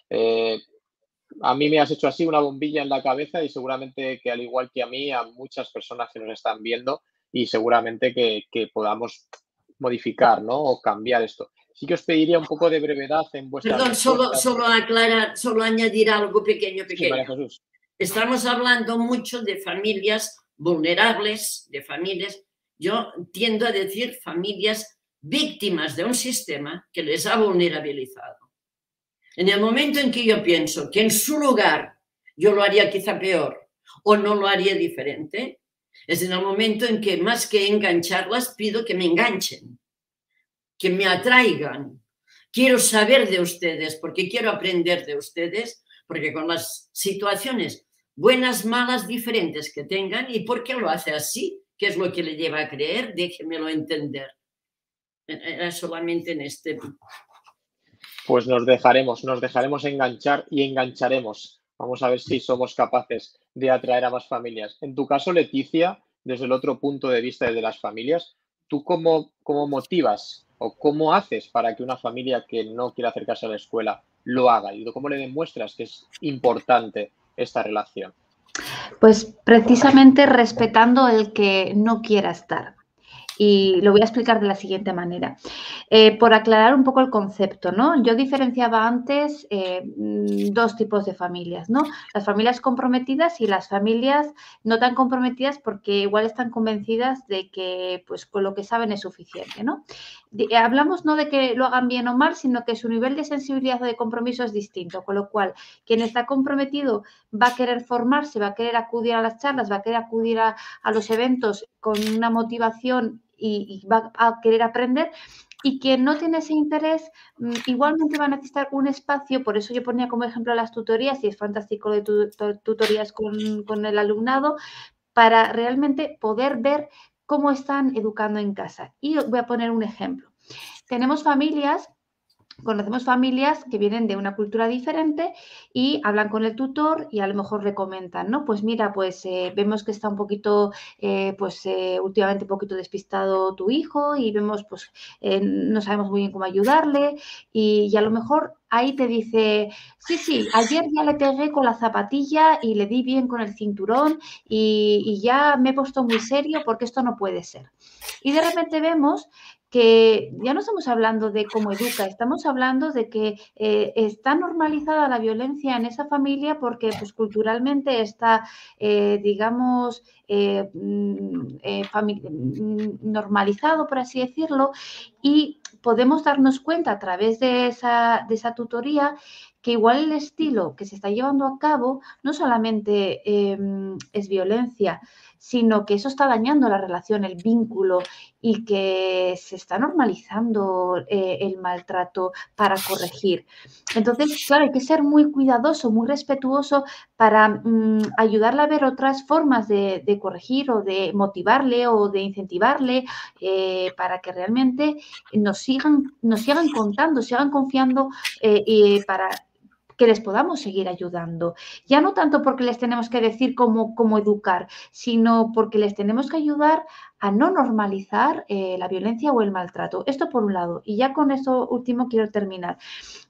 a mí me has hecho así una bombilla en la cabeza y seguramente que al igual que a mí, a muchas personas que nos están viendo y seguramente que podamos modificar, ¿no?, o cambiar esto. Sí que os pediría un poco de brevedad en vuestra respuesta. Perdón, solo aclarar, solo añadir algo pequeño. Sí, María Jesús. Estamos hablando mucho de familias vulnerables, de familias, yo tiendo a decir familias víctimas de un sistema que les ha vulnerabilizado. En el momento en que yo pienso que en su lugar yo lo haría quizá peor o no lo haría diferente, es en el momento en que más que engancharlas pido que me enganchen, que me atraigan. Quiero saber de ustedes porque quiero aprender de ustedes, porque con las situaciones buenas, malas, diferentes que tengan, y por qué lo hace así, qué es lo que le lleva a creer, déjenmelo entender. Era solamente en este... Pues nos dejaremos enganchar y engancharemos. Vamos a ver si somos capaces de atraer a más familias. En tu caso, Leticia, desde el otro punto de vista de las familias, ¿tú cómo motivas o cómo haces para que una familia que no quiera acercarse a la escuela lo haga? ¿Y cómo le demuestras que es importante esta relación? Pues precisamente respetando el que no quiera estar. Y lo voy a explicar de la siguiente manera. Por aclarar un poco el concepto, ¿no? Yo diferenciaba antes dos tipos de familias, ¿no? Las familias comprometidas y las familias no tan comprometidas porque igual están convencidas de que pues con lo que saben es suficiente, ¿no? Hablamos no de que lo hagan bien o mal, sino que su nivel de sensibilidad o de compromiso es distinto, con lo cual quien está comprometido va a querer formarse, va a querer acudir a las charlas, va a querer acudir a los eventos con una motivación y va a querer aprender, y quien no tiene ese interés igualmente va a necesitar un espacio. Por eso yo ponía como ejemplo las tutorías, y es fantástico de tutorías con el alumnado, para realmente poder ver cómo están educando en casa. Y voy a poner un ejemplo. Conocemos familias que vienen de una cultura diferente y hablan con el tutor y a lo mejor le comentan, ¿no? Pues mira, pues vemos que está un poquito, últimamente un poquito despistado tu hijo y vemos, pues no sabemos muy bien cómo ayudarle, y a lo mejor ahí te dice, sí, ayer ya le pegué con la zapatilla y le di bien con el cinturón y ya me he puesto muy serio porque esto no puede ser. Y de repente vemos que ya no estamos hablando de cómo educa, estamos hablando de que está normalizada la violencia en esa familia porque pues, culturalmente está, normalizado, por así decirlo, y podemos darnos cuenta a través de esa tutoría que igual el estilo que se está llevando a cabo no solamente es violencia, sino que eso está dañando la relación, el vínculo, y que se está normalizando el maltrato para corregir. Entonces, claro, hay que ser muy cuidadoso, muy respetuoso para ayudarle a ver otras formas de corregir o de motivarle o de incentivarle para que realmente nos sigan contando, sigan confiando para que les podamos seguir ayudando. Ya no tanto porque les tenemos que decir cómo educar, sino porque les tenemos que ayudar a no normalizar la violencia o el maltrato. Esto por un lado. Y ya con esto último quiero terminar.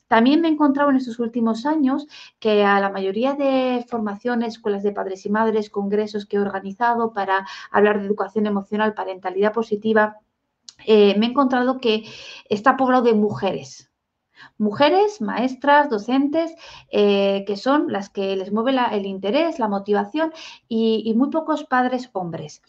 También me he encontrado en estos últimos años que a la mayoría de formaciones, escuelas de padres y madres, congresos que he organizado para hablar de educación emocional, parentalidad positiva, me he encontrado que está poblado de mujeres. Mujeres, maestras, docentes, que son las que les mueve el interés, la motivación y muy pocos padres hombres.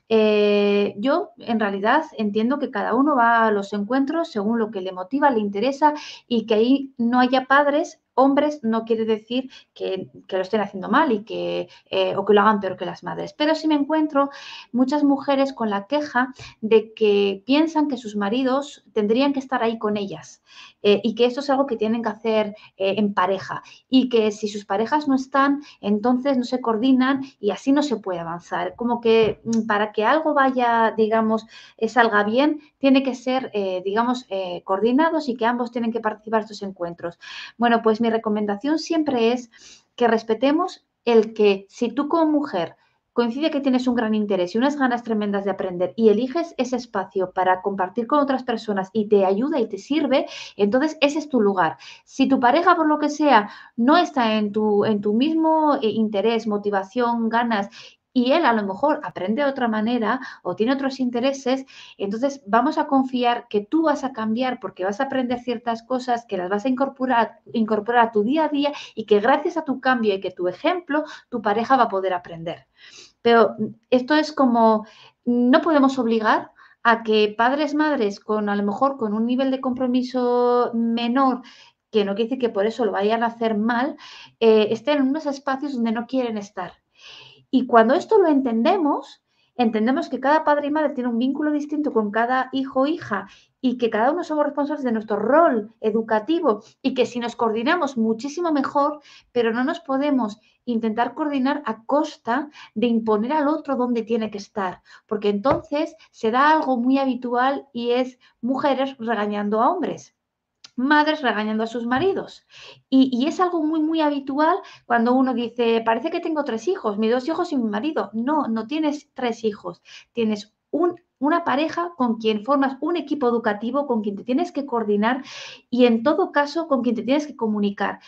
Yo, en realidad, entiendo que cada uno va a los encuentros según lo que le motiva, le interesa y que ahí no haya padres hombres no quiere decir que lo estén haciendo mal y o que lo hagan peor que las madres. Pero sí me encuentro muchas mujeres con la queja de que piensan que sus maridos tendrían que estar ahí con ellas y que esto es algo que tienen que hacer en pareja y que si sus parejas no están, entonces no se coordinan y así no se puede avanzar. Como que para que algo vaya, digamos, salga bien, tiene que ser, digamos, coordinados y que ambos tienen que participar en estos encuentros. Bueno, pues mi recomendación siempre es que respetemos el que si tú como mujer coincide que tienes un gran interés y unas ganas tremendas de aprender y eliges ese espacio para compartir con otras personas y te ayuda y te sirve, entonces ese es tu lugar. Si tu pareja, por lo que sea, no está en tu mismo interés, motivación, ganas, y él a lo mejor aprende de otra manera o tiene otros intereses, entonces vamos a confiar que tú vas a cambiar porque vas a aprender ciertas cosas que las vas a incorporar a tu día a día y que gracias a tu cambio y que tu ejemplo, tu pareja va a poder aprender. Pero esto es como, no podemos obligar a que padres, madres, a lo mejor con un nivel de compromiso menor, que no quiere decir que por eso lo vayan a hacer mal, estén en unos espacios donde no quieren estar. Y cuando esto lo entendemos que cada padre y madre tiene un vínculo distinto con cada hijo o hija y que cada uno somos responsables de nuestro rol educativo y que si nos coordinamos muchísimo mejor, pero no nos podemos intentar coordinar a costa de imponer al otro donde tiene que estar, porque entonces se da algo muy habitual y es mujeres regañando a hombres, madres regañando a sus maridos. Y es algo muy, muy habitual cuando uno dice, parece que tengo 3 hijos, mis 2 hijos y mi marido. No, no tienes 3 hijos, tienes una pareja con quien formas un equipo educativo, con quien te tienes que coordinar y en todo caso con quien te tienes que comunicar.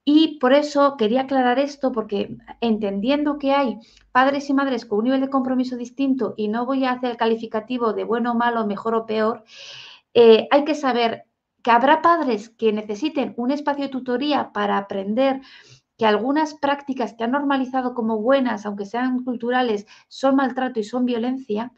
Y por eso quería aclarar esto, porque entendiendo que hay padres y madres con un nivel de compromiso distinto y no voy a hacer el calificativo de bueno, malo, mejor o peor, hay que saber que habrá padres que necesiten un espacio de tutoría para aprender que algunas prácticas que han normalizado como buenas, aunque sean culturales, son maltrato y son violencia.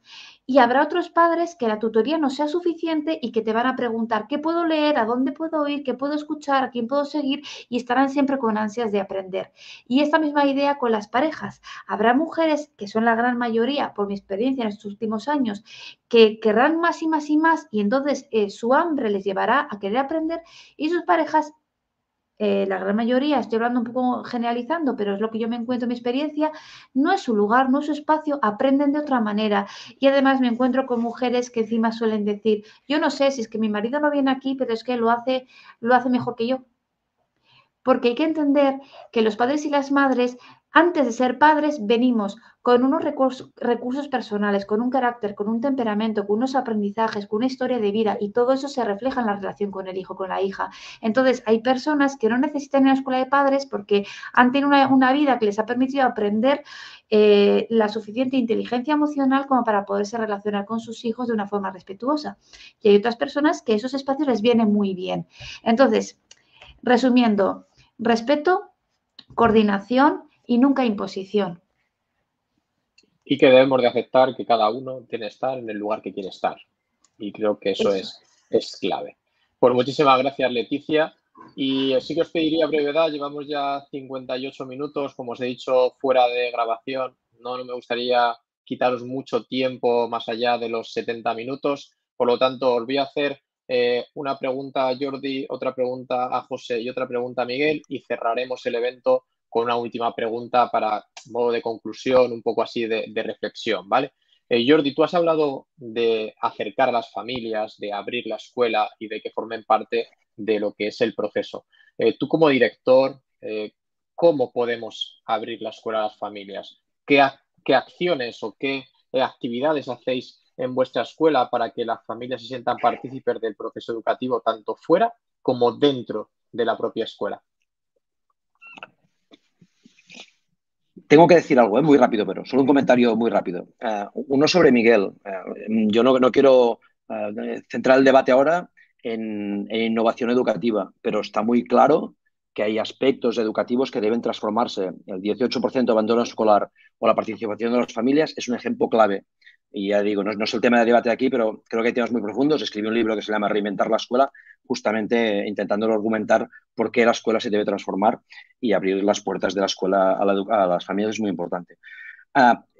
Y habrá otros padres que la tutoría no sea suficiente y que te van a preguntar qué puedo leer, a dónde puedo ir, qué puedo escuchar, a quién puedo seguir y estarán siempre con ansias de aprender. Y esta misma idea con las parejas. Habrá mujeres, que son la gran mayoría, por mi experiencia en estos últimos años, que querrán más y más y más y entonces su hambre les llevará a querer aprender y sus parejas la gran mayoría, estoy hablando un poco generalizando, pero es lo que yo me encuentro en mi experiencia, no es su lugar, no es su espacio, aprenden de otra manera. Y además me encuentro con mujeres que encima suelen decir, yo no sé si es que mi marido no viene aquí, pero es que lo hace mejor que yo. Porque hay que entender que los padres y las madres, antes de ser padres, venimos con unos recursos personales, con un carácter, con un temperamento, con unos aprendizajes, con una historia de vida y todo eso se refleja en la relación con el hijo, con la hija. Entonces, hay personas que no necesitan ir a la escuela de padres porque han tenido una vida que les ha permitido aprender la suficiente inteligencia emocional como para poderse relacionar con sus hijos de una forma respetuosa. Y hay otras personas que esos espacios les vienen muy bien. Entonces, resumiendo, respeto, coordinación y nunca imposición. Y que debemos de aceptar que cada uno tiene que estar en el lugar que quiere estar. Y creo que eso es clave. Pues muchísimas gracias, Leticia. Y sí que os pediría brevedad, llevamos ya 58 minutos, como os he dicho, fuera de grabación. No me gustaría quitaros mucho tiempo más allá de los 70 minutos. Por lo tanto, os voy a hacer una pregunta a Jordi, otra pregunta a José y otra pregunta a Miguel y cerraremos el evento con una última pregunta para modo de conclusión, un poco así de reflexión, ¿vale? Jordi, tú has hablado de acercar a las familias, de abrir la escuela y de que formen parte de lo que es el proceso. Tú como director, ¿cómo podemos abrir la escuela a las familias? ¿Qué acciones o qué actividades hacéis en vuestra escuela para que las familias se sientan partícipes del proceso educativo tanto fuera como dentro de la propia escuela? Tengo que decir algo, muy rápido, pero solo un comentario muy rápido. Uno sobre Miguel. Yo no quiero centrar el debate ahora en innovación educativa, pero está muy claro que hay aspectos educativos que deben transformarse. El 18% de abandono escolar o la participación de las familias es un ejemplo clave. Y ya digo, no es el tema de debate aquí, pero creo que hay temas muy profundos. Escribí un libro que se llama Reinventar la escuela, justamente intentando argumentar por qué la escuela se debe transformar, y abrir las puertas de la escuela a las familias es muy importante.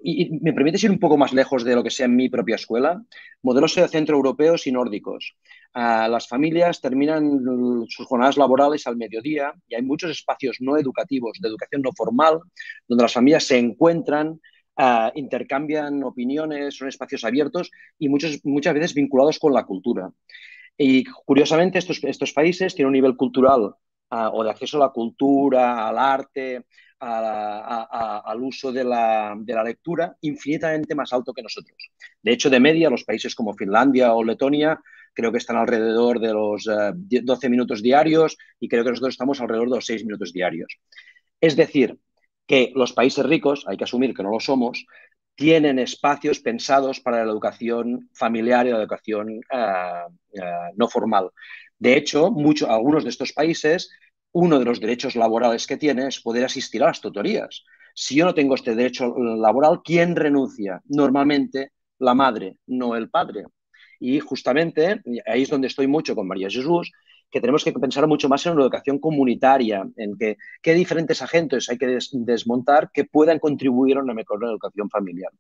Y me permites ir un poco más lejos de lo que sea en mi propia escuela. Modelos centroeuropeos y nórdicos. Las familias terminan sus jornadas laborales al mediodía y hay muchos espacios no educativos, de educación no formal, donde las familias se encuentran, intercambian opiniones, son espacios abiertos y muchas veces vinculados con la cultura. Y curiosamente estos países tienen un nivel cultural o de acceso a la cultura, al arte, al uso de la lectura infinitamente más alto que nosotros. De hecho, de media, los países como Finlandia o Letonia creo que están alrededor de los 12 minutos diarios y creo que nosotros estamos alrededor de los 6 minutos diarios. Es decir, que los países ricos, hay que asumir que no lo somos, tienen espacios pensados para la educación familiar y la educación no formal. De hecho, algunos de estos países, uno de los derechos laborales que tiene es poder asistir a las tutorías. Si yo no tengo este derecho laboral, ¿quién renuncia? Normalmente la madre, no el padre. Y justamente ahí es donde estoy mucho con María Jesús, que tenemos que pensar mucho más en una educación comunitaria, en qué diferentes agentes hay que desmontar que puedan contribuir a una mejor educación familiar.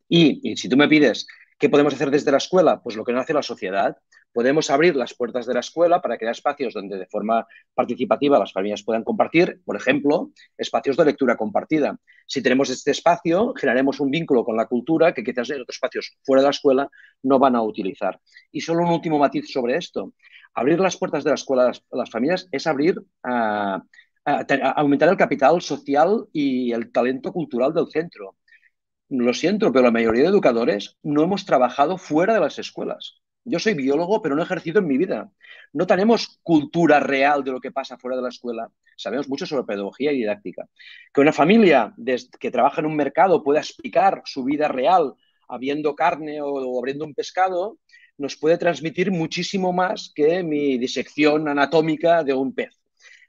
Y si tú me pides qué podemos hacer desde la escuela, pues lo que no hace la sociedad. Podemos abrir las puertas de la escuela para crear espacios donde de forma participativa las familias puedan compartir, por ejemplo, espacios de lectura compartida. Si tenemos este espacio, generaremos un vínculo con la cultura que quizás en otros espacios fuera de la escuela no van a utilizar. Y solo un último matiz sobre esto. Abrir las puertas de la escuela a las familias es aumentar el capital social y el talento cultural del centro. Lo siento, pero la mayoría de educadores no hemos trabajado fuera de las escuelas. Yo soy biólogo, pero no he ejercido en mi vida. No tenemos cultura real de lo que pasa fuera de la escuela. Sabemos mucho sobre pedagogía y didáctica. Que una familia que trabaja en un mercado pueda explicar su vida real habiendo carne o abriendo un pescado nos puede transmitir muchísimo más que mi disección anatómica de un pez.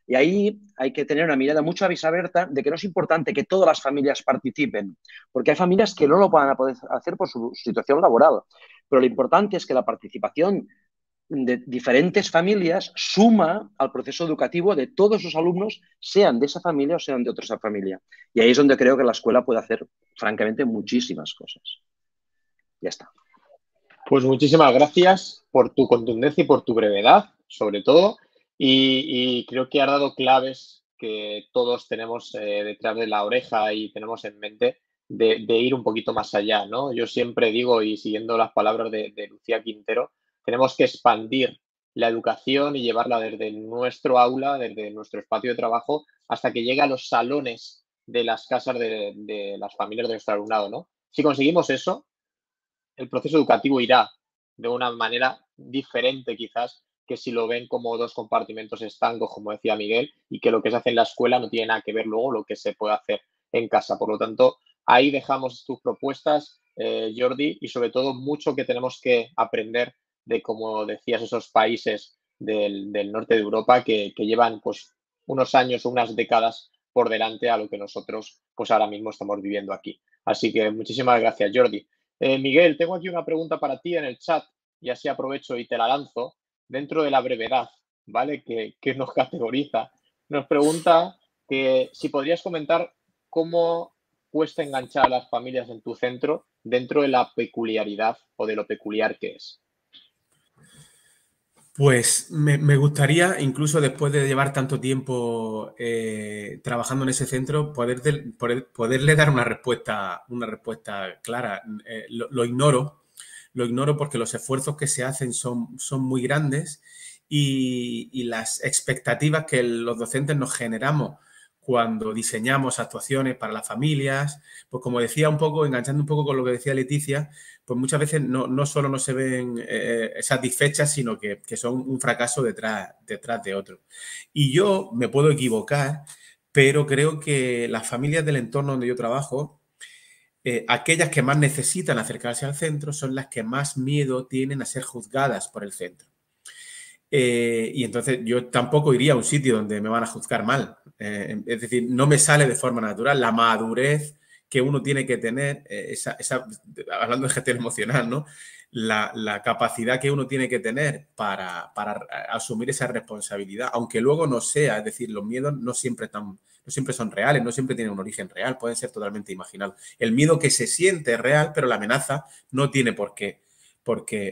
Y ahí hay que tener una mirada mucho abierta de que no es importante que todas las familias participen, porque hay familias que no lo van a poder hacer por su situación laboral. Pero lo importante es que la participación de diferentes familias suma al proceso educativo de todos los alumnos, sean de esa familia o sean de otra familia. Y ahí es donde creo que la escuela puede hacer, francamente, muchísimas cosas. Ya está. Pues muchísimas gracias por tu contundencia y por tu brevedad, sobre todo. Y creo que has dado claves que todos tenemos detrás de la oreja y tenemos en mente de ir un poquito más allá, ¿no? Yo siempre digo, y siguiendo las palabras de Lucía Quintero, tenemos que expandir la educación y llevarla desde nuestro aula, desde nuestro espacio de trabajo, hasta que llegue a los salones de las casas de las familias de nuestro alumnado, ¿no? Si conseguimos eso, el proceso educativo irá de una manera diferente quizás que si lo ven como dos compartimentos estancos, como decía Miguel, y que lo que se hace en la escuela no tiene nada que ver luego lo que se puede hacer en casa. Por lo tanto, ahí dejamos tus propuestas, Jordi, y sobre todo mucho que tenemos que aprender de, como decías, esos países del norte de Europa que llevan pues unos años o unas décadas por delante a lo que nosotros pues ahora mismo estamos viviendo aquí. Así que muchísimas gracias, Jordi. Miguel, tengo aquí una pregunta para ti en el chat y así aprovecho y te la lanzo. Dentro de la brevedad, ¿vale? Que nos categoriza. Nos pregunta que si podrías comentar cómo cuesta enganchar a las familias en tu centro dentro de la peculiaridad o de lo peculiar que es. Pues me gustaría, incluso después de llevar tanto tiempo trabajando en ese centro, poderle dar una respuesta clara. Lo ignoro porque los esfuerzos que se hacen son muy grandes y las expectativas que los docentes nos generamos cuando diseñamos actuaciones para las familias, pues como decía un poco, enganchando un poco con lo que decía Leticia, pues muchas veces no solo no se ven satisfechas, sino que son un fracaso detrás de otro. Y yo me puedo equivocar, pero creo que las familias del entorno donde yo trabajo, aquellas que más necesitan acercarse al centro son las que más miedo tienen a ser juzgadas por el centro. Y entonces yo tampoco iría a un sitio donde me van a juzgar mal. Es decir, no me sale de forma natural la madurez que uno tiene que tener, hablando de gestión emocional, ¿no? La capacidad que uno tiene que tener para asumir esa responsabilidad, aunque luego no sea, es decir, los miedos no siempre son reales, no siempre tienen un origen real, pueden ser totalmente imaginados. El miedo que se siente es real, pero la amenaza no tiene por qué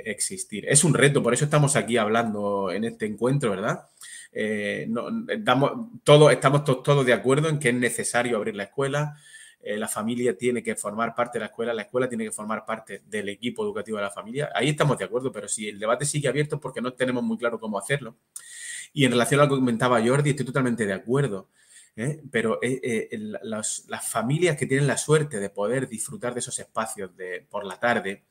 existir. Es un reto, por eso estamos aquí hablando en este encuentro, ¿verdad? Estamos todos de acuerdo en que es necesario abrir la escuela, la familia tiene que formar parte de la escuela tiene que formar parte del equipo educativo de la familia. Ahí estamos de acuerdo, pero si el debate sigue abierto es porque no tenemos muy claro cómo hacerlo. Y en relación a lo que comentaba Jordi, estoy totalmente de acuerdo. Pero las familias que tienen la suerte de poder disfrutar de esos espacios por la tarde,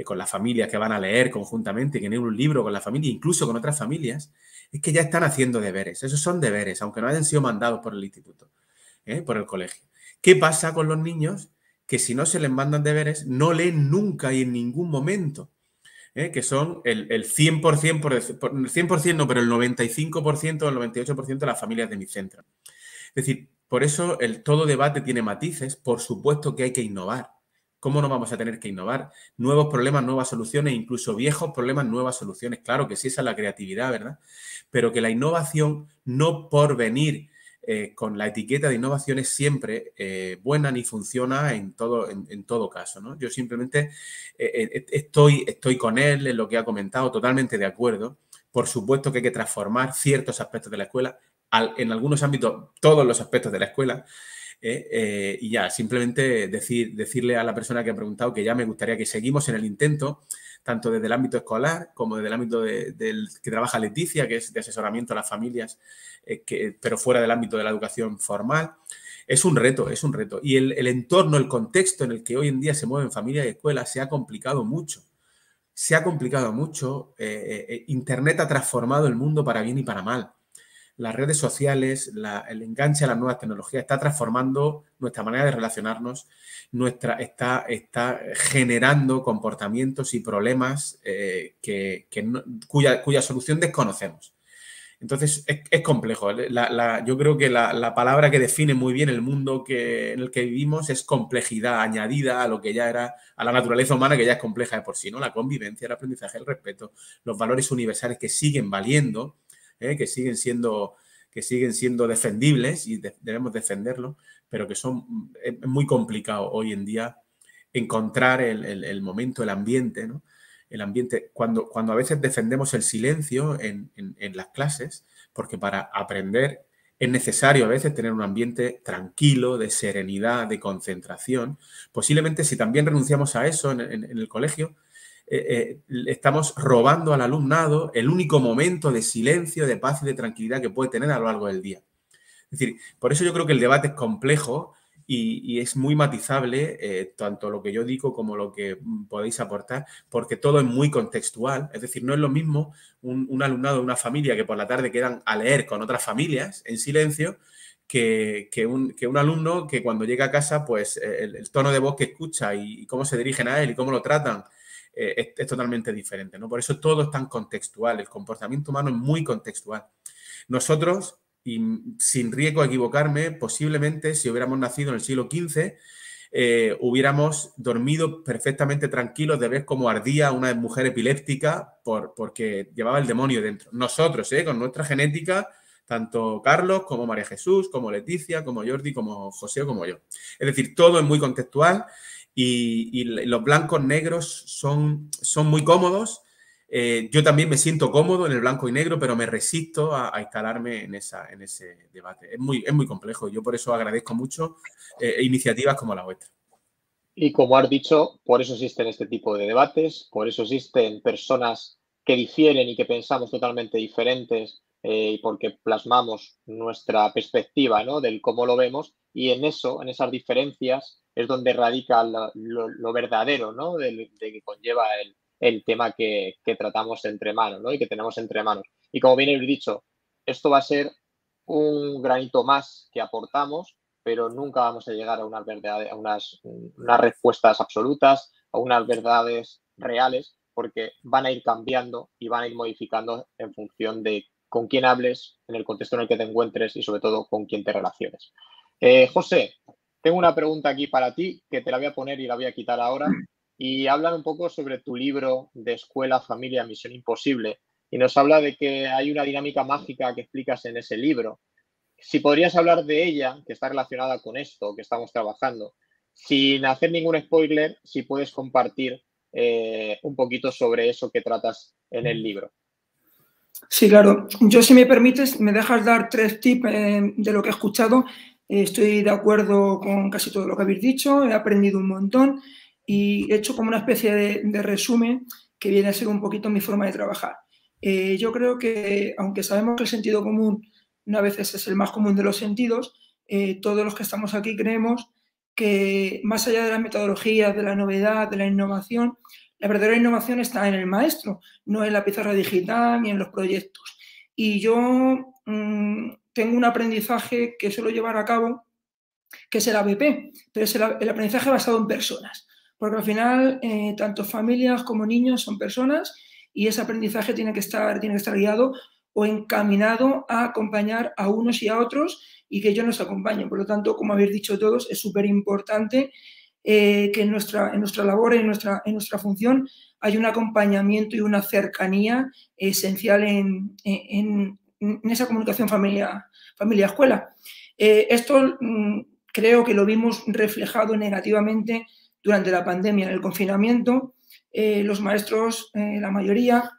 con las familias que van a leer conjuntamente, que leen un libro con la familia, incluso con otras familias, es que ya están haciendo deberes. Esos son deberes, aunque no hayan sido mandados por el instituto, por el colegio. ¿Qué pasa con los niños? Que si no se les mandan deberes, no leen nunca y en ningún momento. Que son el 100%, el 100% no, pero el 95% o el 98% de las familias de mi centro. Es decir, por eso todo debate tiene matices. Por supuesto que hay que innovar. ¿Cómo no vamos a tener que innovar? Nuevos problemas, nuevas soluciones, incluso viejos problemas, nuevas soluciones. Claro que sí, esa es la creatividad, ¿verdad? Pero que la innovación, no por venir con la etiqueta de innovación, es siempre buena ni funciona en todo caso, ¿no? Yo simplemente estoy con él en lo que ha comentado, totalmente de acuerdo. Por supuesto que hay que transformar ciertos aspectos de la escuela, en algunos ámbitos, todos los aspectos de la escuela. Y ya, simplemente decirle a la persona que ha preguntado que ya me gustaría que seguimos en el intento, tanto desde el ámbito escolar como desde el ámbito del que trabaja Leticia, que es de asesoramiento a las familias, pero fuera del ámbito de la educación formal. Es un reto, es un reto. Y el entorno, el contexto en el que hoy en día se mueven familias y escuelas se ha complicado mucho. Se ha complicado mucho. Internet ha transformado el mundo para bien y para mal. Las redes sociales, el enganche a las nuevas tecnologías está transformando nuestra manera de relacionarnos, está generando comportamientos y problemas cuya solución desconocemos. Entonces, es complejo. Yo creo que la palabra que define muy bien el mundo en el que vivimos es complejidad añadida a lo que ya era, a la naturaleza humana, que ya es compleja de por sí, ¿no? La convivencia, el aprendizaje, el respeto, los valores universales que siguen valiendo, que siguen siendo defendibles y debemos defenderlo, pero que es muy complicado hoy en día encontrar el momento, el ambiente, ¿no? El ambiente, cuando a veces defendemos el silencio en las clases, porque para aprender es necesario a veces tener un ambiente tranquilo, de serenidad, de concentración. Posiblemente si también renunciamos a eso en el colegio, estamos robando al alumnado el único momento de silencio, de paz y de tranquilidad que puede tener a lo largo del día. Es decir, por eso yo creo que el debate es complejo y es muy matizable, tanto lo que yo digo como lo que podéis aportar, porque todo es muy contextual. Es decir, no es lo mismo un alumnado de una familia que por la tarde quedan a leer con otras familias en silencio que un alumno que cuando llega a casa, pues el tono de voz que escucha y cómo se dirigen a él y cómo lo tratan es totalmente diferente, ¿no? Por eso todo es tan contextual. El comportamiento humano es muy contextual. Nosotros, y sin riesgo a equivocarme, posiblemente si hubiéramos nacido en el siglo XV, hubiéramos dormido perfectamente tranquilos de ver cómo ardía una mujer epiléptica porque llevaba el demonio dentro. Nosotros, con nuestra genética, tanto Carlos como María Jesús, como Leticia, como Jordi, como José o como yo. Es decir, todo es muy contextual y los blancos negros son muy cómodos. Yo también me siento cómodo en el blanco y negro, pero me resisto a instalarme en ese debate. Es muy complejo. Yo por eso agradezco mucho iniciativas como la vuestra. Y como has dicho, por eso existen este tipo de debates, por eso existen personas que difieren y que pensamos totalmente diferentes y porque plasmamos nuestra perspectiva, ¿no? Del cómo lo vemos, y en esas diferencias es donde radica lo verdadero, ¿no? De que conlleva el tema que tratamos entre manos, ¿no? Y que tenemos entre manos. Y como bien habéis dicho, esto va a ser un granito más que aportamos, pero nunca vamos a llegar a unas respuestas absolutas, a unas verdades reales, porque van a ir cambiando y van a ir modificando en función de con quién hables, en el contexto en el que te encuentres y sobre todo con quién te relaciones. José, tengo una pregunta aquí para ti que te la voy a poner y la voy a quitar ahora. Y habla un poco sobre tu libro de Escuela, Familia, Misión Imposible. Y nos habla de que hay una dinámica mágica que explicas en ese libro. Si podrías hablar de ella, que está relacionada con esto que estamos trabajando, sin hacer ningún spoiler, si puedes compartir un poquito sobre eso que tratas en el libro. Sí, claro. Yo, si me permites, me dejas dar 3 tips de lo que he escuchado. Estoy de acuerdo con casi todo lo que habéis dicho, he aprendido un montón y he hecho como una especie de resumen que viene a ser un poquito mi forma de trabajar. Yo creo que, aunque sabemos que el sentido común a veces es el más común de los sentidos, todos los que estamos aquí creemos que más allá de la metodología, de la novedad, de la innovación, la verdadera innovación está en el maestro, no en la pizarra digital ni en los proyectos. Y yo tengo un aprendizaje que suelo llevar a cabo, que es el ABP, pero es el aprendizaje basado en personas. Porque al final, tanto familias como niños son personas y ese aprendizaje tiene que estar guiado o encaminado a acompañar a unos y a otros y que ellos nos acompañen. Por lo tanto, como habéis dicho todos, es súper importante que en nuestra labor, en nuestra función, hay un acompañamiento y una cercanía esencial en esa comunicación familia-escuela. Esto creo que lo vimos reflejado negativamente durante la pandemia, en el confinamiento. Los maestros, la mayoría,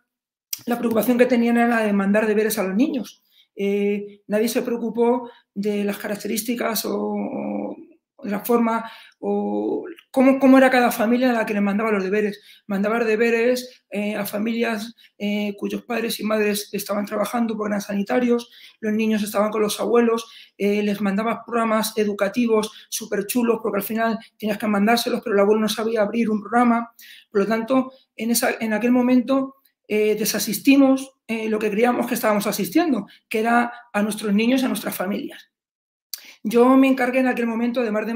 la preocupación que tenían era la de mandar deberes a los niños. Nadie se preocupó de las características o de la forma o cómo era cada familia a la que les mandaba los deberes. Mandaba deberes a familias cuyos padres y madres estaban trabajando porque eran sanitarios, los niños estaban con los abuelos, les mandaba programas educativos súper chulos porque al final tenías que mandárselos, pero el abuelo no sabía abrir un programa. Por lo tanto, en aquel momento desasistimos lo que creíamos que estábamos asistiendo, que era a nuestros niños y a nuestras familias. Yo me encargué en aquel momento, además de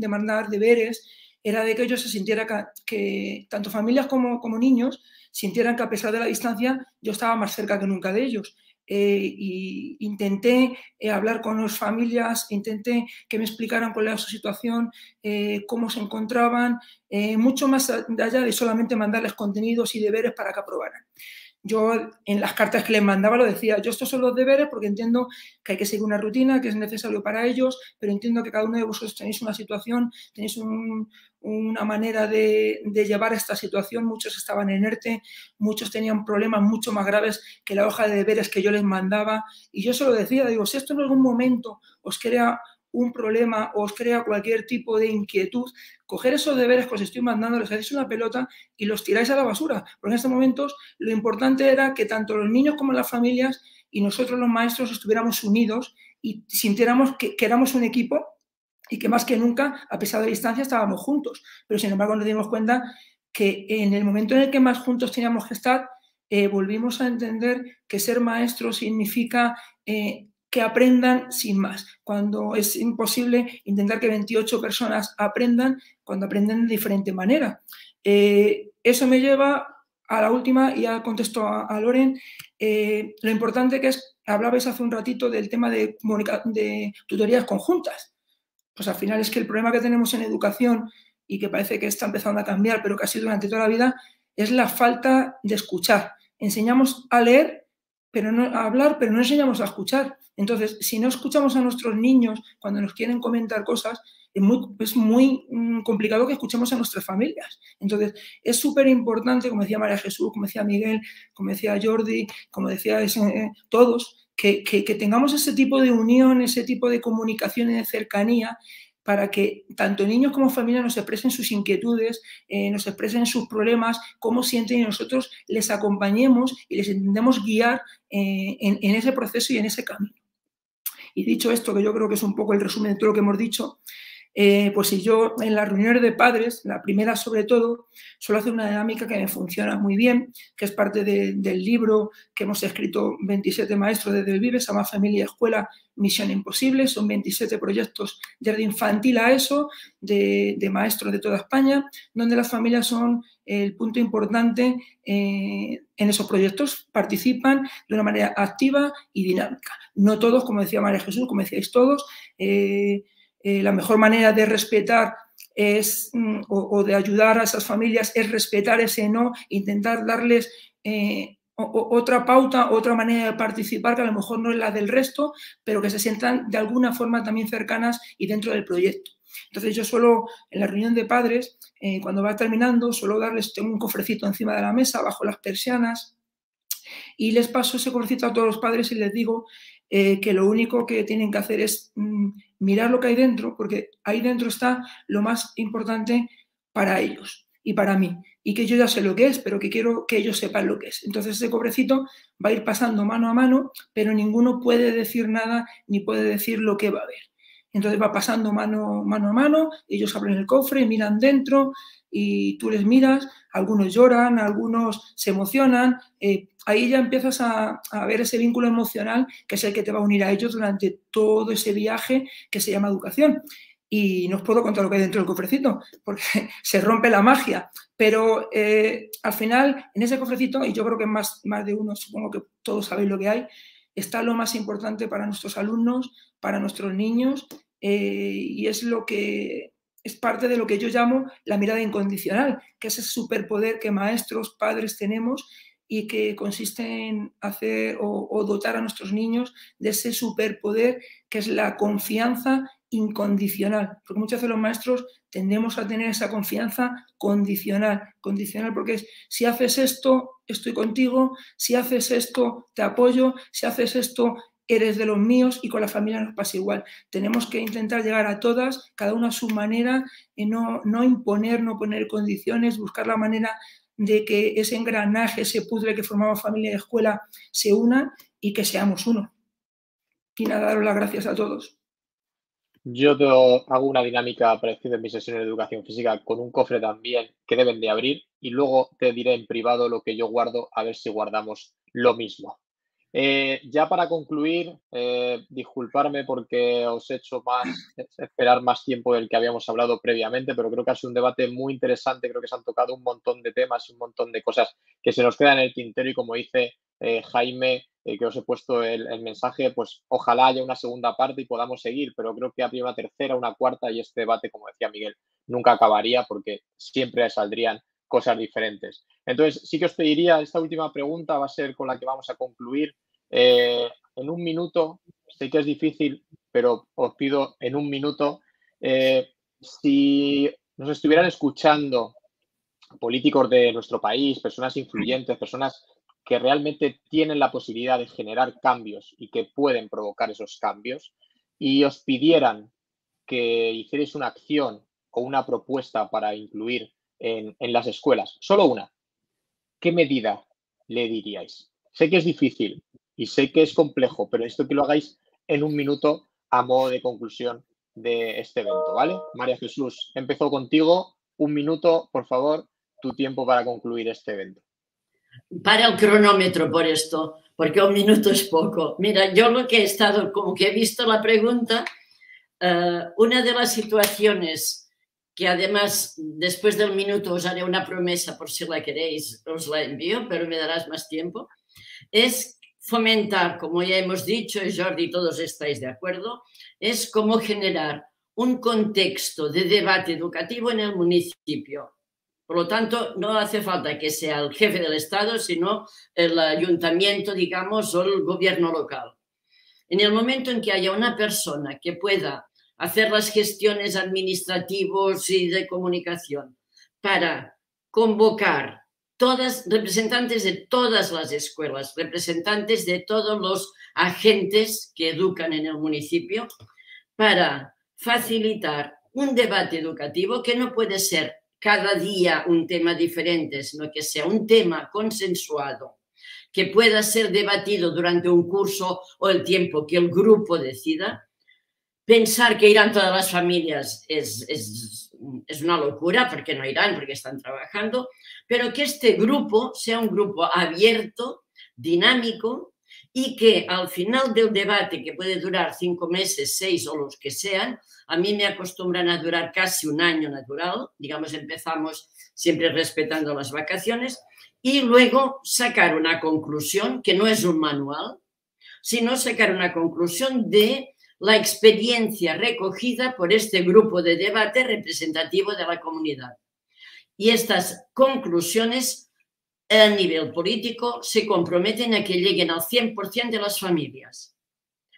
mandar deberes, era de que ellos se sintieran que tanto familias como niños sintieran que a pesar de la distancia yo estaba más cerca que nunca de ellos. Y intenté hablar con las familias, intenté que me explicaran cuál era su situación, cómo se encontraban, mucho más allá de solamente mandarles contenidos y deberes para que aprobaran. Yo en las cartas que les mandaba lo decía, yo estos son los deberes porque entiendo que hay que seguir una rutina, que es necesario para ellos, pero entiendo que cada uno de vosotros tenéis una situación, tenéis una manera de llevar esta situación. Muchos estaban en ERTE, muchos tenían problemas mucho más graves que la hoja de deberes que yo les mandaba y yo se lo decía, digo, si esto en algún momento os crea un problema o os crea cualquier tipo de inquietud, coger esos deberes que os estoy mandando, les hacéis una pelota y los tiráis a la basura. Porque en estos momentos lo importante era que tanto los niños como las familias y nosotros los maestros estuviéramos unidos y sintiéramos que éramos un equipo y que más que nunca, a pesar de la distancia, estábamos juntos. Pero sin embargo nos dimos cuenta que en el momento en el que más juntos teníamos que estar, volvimos a entender que ser maestro significa que aprendan sin más. Cuando es imposible intentar que 28 personas aprendan, cuando aprenden de diferente manera. Eso me lleva a la última, y ya contesto a Loren, lo importante que es, hablabais hace un ratito del tema de tutorías conjuntas. Pues al final es que el problema que tenemos en educación y que parece que está empezando a cambiar, pero que ha sido durante toda la vida, es la falta de escuchar. Enseñamos a leer, pero no a hablar, pero no enseñamos a escuchar. Entonces, si no escuchamos a nuestros niños cuando nos quieren comentar cosas, es muy complicado que escuchemos a nuestras familias. Entonces, es súper importante, como decía María Jesús, como decía Miguel, como decía Jordi, como decíais todos, que tengamos ese tipo de unión, ese tipo de comunicación y de cercanía para que tanto niños como familias nos expresen sus inquietudes, nos expresen sus problemas, cómo sienten y nosotros les acompañemos y les intentemos guiar en ese proceso y en ese camino. Y dicho esto, que yo creo que es un poco el resumen de todo lo que hemos dicho, Pues si yo en las reuniones de padres, la primera sobre todo, suelo hacer una dinámica que me funciona muy bien, que es parte del libro que hemos escrito 27 maestros desde el Vive, se llama Familia y Escuela, Misión Imposible. Son 27 proyectos desde infantil a ESO, de maestros de toda España, donde las familias son el punto importante en esos proyectos. Participan de una manera activa y dinámica. No todos, como decía María Jesús, como decíais todos, la mejor manera de respetar es, o de ayudar a esas familias es respetar ese no, intentar darles otra pauta, otra manera de participar que a lo mejor no es la del resto, pero que se sientan de alguna forma también cercanas y dentro del proyecto. Entonces yo suelo, en la reunión de padres, cuando va terminando, suelo darles, tengo un cofrecito encima de la mesa, bajo las persianas, y les paso ese cofrecito a todos los padres y les digo que lo único que tienen que hacer es mirar lo que hay dentro, porque ahí dentro está lo más importante para ellos y para mí, y que yo ya sé lo que es, pero que quiero que ellos sepan lo que es. Entonces ese cofrecito va a ir pasando mano a mano, pero ninguno puede decir nada ni puede decir lo que va a haber. Entonces va pasando mano a mano, ellos abren el cofre, miran dentro y tú les miras, algunos lloran, algunos se emocionan, ahí ya empiezas a ver ese vínculo emocional que es el que te va a unir a ellos durante todo ese viaje que se llama educación. Y no os puedo contar lo que hay dentro del cofrecito, porque se rompe la magia, pero al final en ese cofrecito, y yo creo que más de uno, supongo que todos sabéis lo que hay, está lo más importante para nuestros alumnos, para nuestros niños, y es lo que es parte de lo que yo llamo la mirada incondicional, que es ese superpoder que maestros, padres tenemos y que consiste en hacer o dotar a nuestros niños de ese superpoder que es la confianza incondicional, porque muchas veces los maestros tendemos a tener esa confianza condicional porque es, si haces esto, estoy contigo, si haces esto, te apoyo, si haces esto, eres de los míos, y con la familia nos pasa igual. Tenemos que intentar llegar a todas, cada una a su manera, no imponer, no poner condiciones, buscar la manera de que ese engranaje, ese puzzle que formamos familia y escuela se una y que seamos uno. Y nada, daros las gracias a todos. Yo hago una dinámica parecida en mis sesiones de educación física con un cofre también que deben de abrir, y luego te diré en privado lo que yo guardo, a ver si guardamos lo mismo. Ya para concluir, disculparme porque os he hecho esperar más tiempo del que habíamos hablado previamente, pero creo que ha sido un debate muy interesante. Creo que se han tocado un montón de temas y un montón de cosas que se nos quedan en el tintero, y como dice Jaime, que os he puesto el mensaje, pues ojalá haya una segunda parte y podamos seguir, pero creo que habría una tercera, una cuarta, y este debate, como decía Miguel, nunca acabaría porque siempre saldrían cosas diferentes. Entonces, sí que os pediría, esta última pregunta va a ser con la que vamos a concluir. En un minuto, sé que es difícil, pero os pido en un minuto, si nos estuvieran escuchando políticos de nuestro país, personas influyentes, personas que realmente tienen la posibilidad de generar cambios y que pueden provocar esos cambios, y os pidieran que hicierais una acción o una propuesta para incluir en las escuelas, solo una, ¿qué medida le diríais? Sé que es difícil y sé que es complejo, pero esto que lo hagáis en un minuto a modo de conclusión de este evento, ¿vale? María Jesús, empezó contigo. Un minuto, por favor, tu tiempo para concluir este evento. Para el cronómetro por esto, porque un minuto es poco. Mira, yo lo que he estado, como que he visto la pregunta, una de las situaciones que además después del minuto os haré una promesa por si la queréis, os la envío, pero me darás más tiempo, es fomentar, como ya hemos dicho, y Jordi, todos estáis de acuerdo, es cómo generar un contexto de debate educativo en el municipio. Por lo tanto, no hace falta que sea el jefe del Estado, sino el ayuntamiento, digamos, o el gobierno local. En el momento en que haya una persona que pueda hacer las gestiones administrativas y de comunicación para convocar representantes de todas las escuelas, representantes de todos los agentes que educan en el municipio, para facilitar un debate educativo que no puede ser cada día un tema diferente, sino que sea un tema consensuado, que pueda ser debatido durante un curso o el tiempo que el grupo decida, Pensar que irán todas las familias es una locura, porque no irán, porque están trabajando, pero que este grupo sea un grupo abierto, dinámico, y que al final del debate, que puede durar 5 meses, 6 o los que sean, a mí me acostumbran a durar casi un año natural, digamos, empezamos siempre respetando las vacaciones, y luego sacar una conclusión, que no es un manual, sino sacar una conclusión de la experiencia recogida por este grupo de debate representativo de la comunidad. Y estas conclusiones a nivel político se comprometen a que lleguen al 100% de las familias.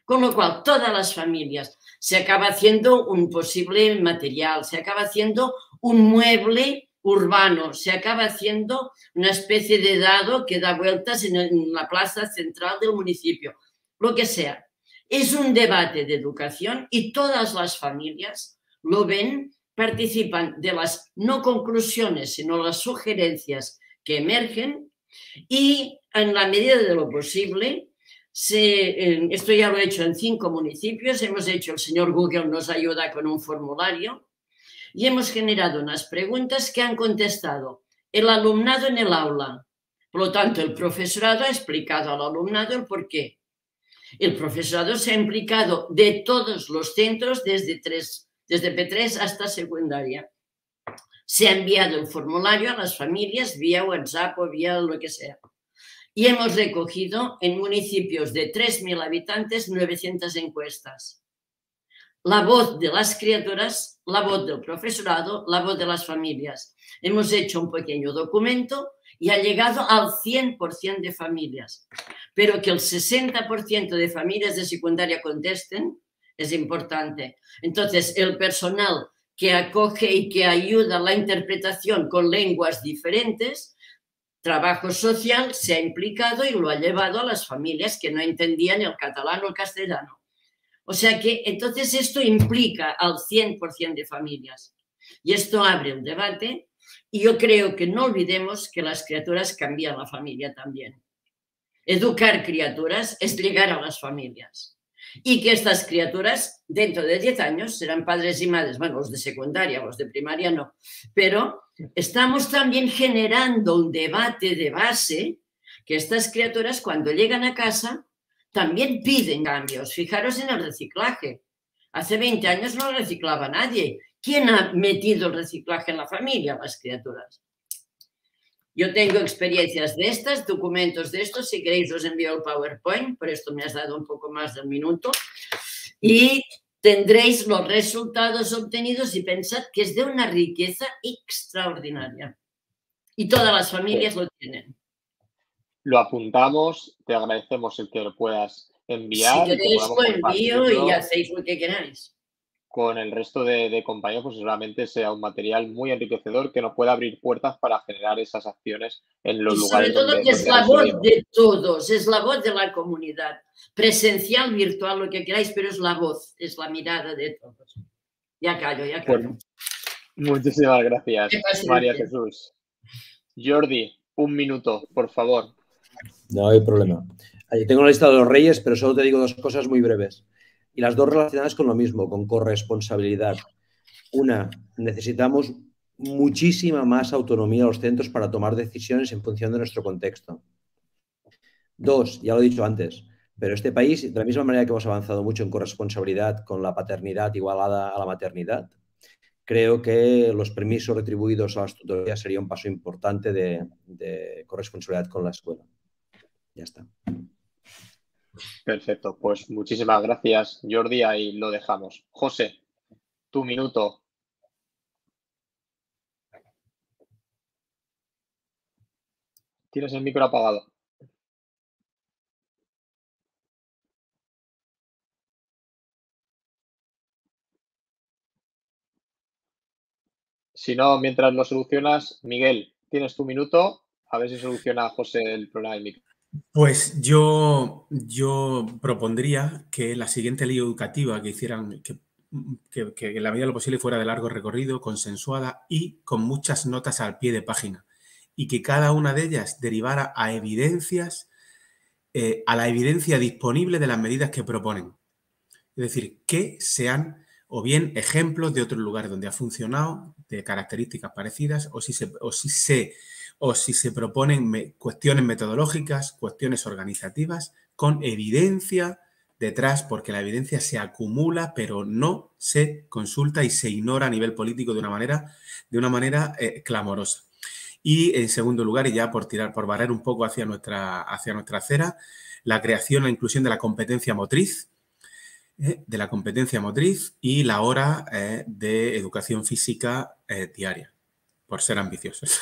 Con lo cual, todas las familias se acaba haciendo un posible material, se acaba haciendo un mueble urbano, se acaba haciendo una especie de dado que da vueltas en la plaza central del municipio, lo que sea. Es un debate de educación y todas las familias lo ven, participan de las no conclusiones, sino las sugerencias que emergen y en la medida de lo posible, esto ya lo he hecho en 5 municipios, hemos hecho, el señor Google nos ayuda con un formulario y hemos generado unas preguntas que han contestado el alumnado en el aula. Por lo tanto, el profesorado ha explicado al alumnado el porqué. El profesorado se ha implicado de todos los centros desde P3 hasta secundaria. Se ha enviado el formulario a las familias vía WhatsApp o vía lo que sea. Y hemos recogido en municipios de 3.000 habitantes 900 encuestas. La voz de las criaturas, la voz del profesorado, la voz de las familias. Hemos hecho un pequeño documento y ha llegado al 100% de familias. Pero que el 60% de familias de secundaria contesten es importante. Entonces, el personal que acoge y que ayuda a la interpretación con lenguas diferentes, trabajo social se ha implicado y lo ha llevado a las familias que no entendían el catalán o el castellano. O sea que entonces esto implica al 100% de familias. Y esto abre un debate y yo creo que no olvidemos que las criaturas cambian la familia también. Educar criaturas es llegar a las familias. Y que estas criaturas, dentro de 10 años, serán padres y madres, bueno, los de secundaria, los de primaria no, pero estamos también generando un debate de base que estas criaturas cuando llegan a casa también piden cambios. Fijaros en el reciclaje. Hace 20 años no reciclaba nadie. ¿Quién ha metido el reciclaje en la familia? Las criaturas. Yo tengo experiencias de estas, documentos de estos, si queréis os envío el PowerPoint, por esto me has dado un poco más de un minuto, y tendréis los resultados obtenidos y pensad que es de una riqueza extraordinaria. Y todas las familias lo tienen. Lo apuntamos, te agradecemos el que lo puedas enviar. Si queréis lo envío y hacéis lo que queráis. Con el resto de compañeros, pues seguramente sea un material muy enriquecedor que nos pueda abrir puertas para generar esas acciones en los lugares donde... Sobre todo que es la voz de todos, es la voz de la comunidad. Presencial, virtual, lo que queráis, pero es la voz, es la mirada de todos. Ya callo, ya callo. Pues, muchísimas gracias, María Jesús. Jordi, 1 minuto, por favor. No hay problema. Tengo la lista de los reyes, pero solo te digo 2 cosas muy breves. Y las 2 relacionadas con lo mismo, con corresponsabilidad. Una, necesitamos muchísima más autonomía a los centros para tomar decisiones en función de nuestro contexto. 2, ya lo he dicho antes, pero este país, de la misma manera que hemos avanzado mucho en corresponsabilidad con la paternidad igualada a la maternidad, creo que los permisos retribuidos a las tutorías sería un paso importante de corresponsabilidad con la escuela. Ya está. Perfecto, pues muchísimas gracias, Jordi, ahí lo dejamos. José, tu minuto. Tienes el micro apagado. Si no, mientras lo solucionas, Miguel, tienes tu minuto. A ver si soluciona José el problema del micro. Pues yo propondría que la siguiente ley educativa que hicieran, que en la medida de lo posible fuera de largo recorrido, consensuada y con muchas notas al pie de página, y que cada una de ellas derivara a evidencias, a la evidencia disponible de las medidas que proponen. Es Es decir, que sean o bien ejemplos de otros lugares donde ha funcionado, de características parecidas, o si se proponen cuestiones metodológicas, cuestiones organizativas, con evidencia detrás, porque la evidencia se acumula, pero no se consulta y se ignora a nivel político de una manera clamorosa. Y en segundo lugar, y ya por barrer un poco hacia nuestra acera, la creación e inclusión de la competencia motriz, y la hora de educación física diaria, por ser ambiciosos.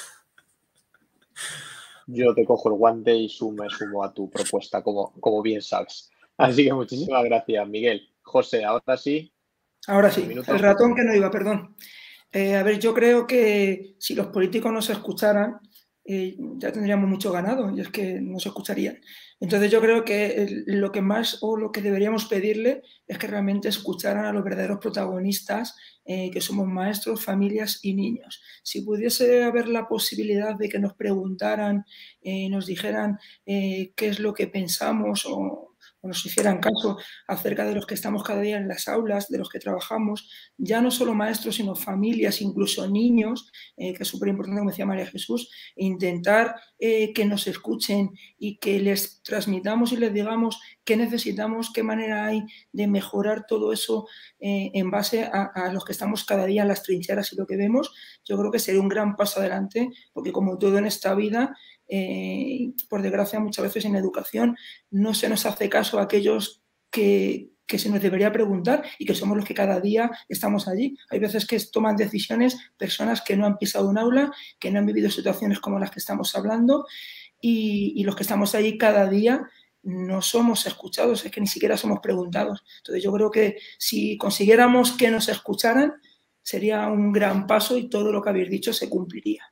Yo te cojo el guante y me sumo a tu propuesta, como bien sabes. Así que muchísimas gracias, Miguel. José, ahora sí. Ahora sí, el ratón que no iba, perdón. A ver, yo creo que si los políticos no se escucharan, ya tendríamos mucho ganado, y es que no se escucharían. Entonces yo creo que lo que más o lo que deberíamos pedirle es que realmente escucharan a los verdaderos protagonistas, que somos maestros, familias y niños. Si pudiese haber la posibilidad de que nos preguntaran, nos dijeran qué es lo que pensamos o nos hicieran caso acerca de los que estamos cada día en las aulas, de los que trabajamos, ya no solo maestros, sino familias, incluso niños, que es súper importante, como decía María Jesús, e intentar que nos escuchen y que les transmitamos y les digamos qué necesitamos, qué manera hay de mejorar todo eso en base a los que estamos cada día en las trincheras y lo que vemos. Yo creo que sería un gran paso adelante, porque como todo en esta vida, por desgracia, muchas veces en educación no se nos hace caso a aquellos que se nos debería preguntar y que somos los que cada día estamos allí. Hay veces que toman decisiones personas que no han pisado un aula, que no han vivido situaciones como las que estamos hablando, y los que estamos allí cada día no somos escuchados, es que ni siquiera somos preguntados. Entonces yo creo que si consiguiéramos que nos escucharan, sería un gran paso y todo lo que habéis dicho se cumpliría.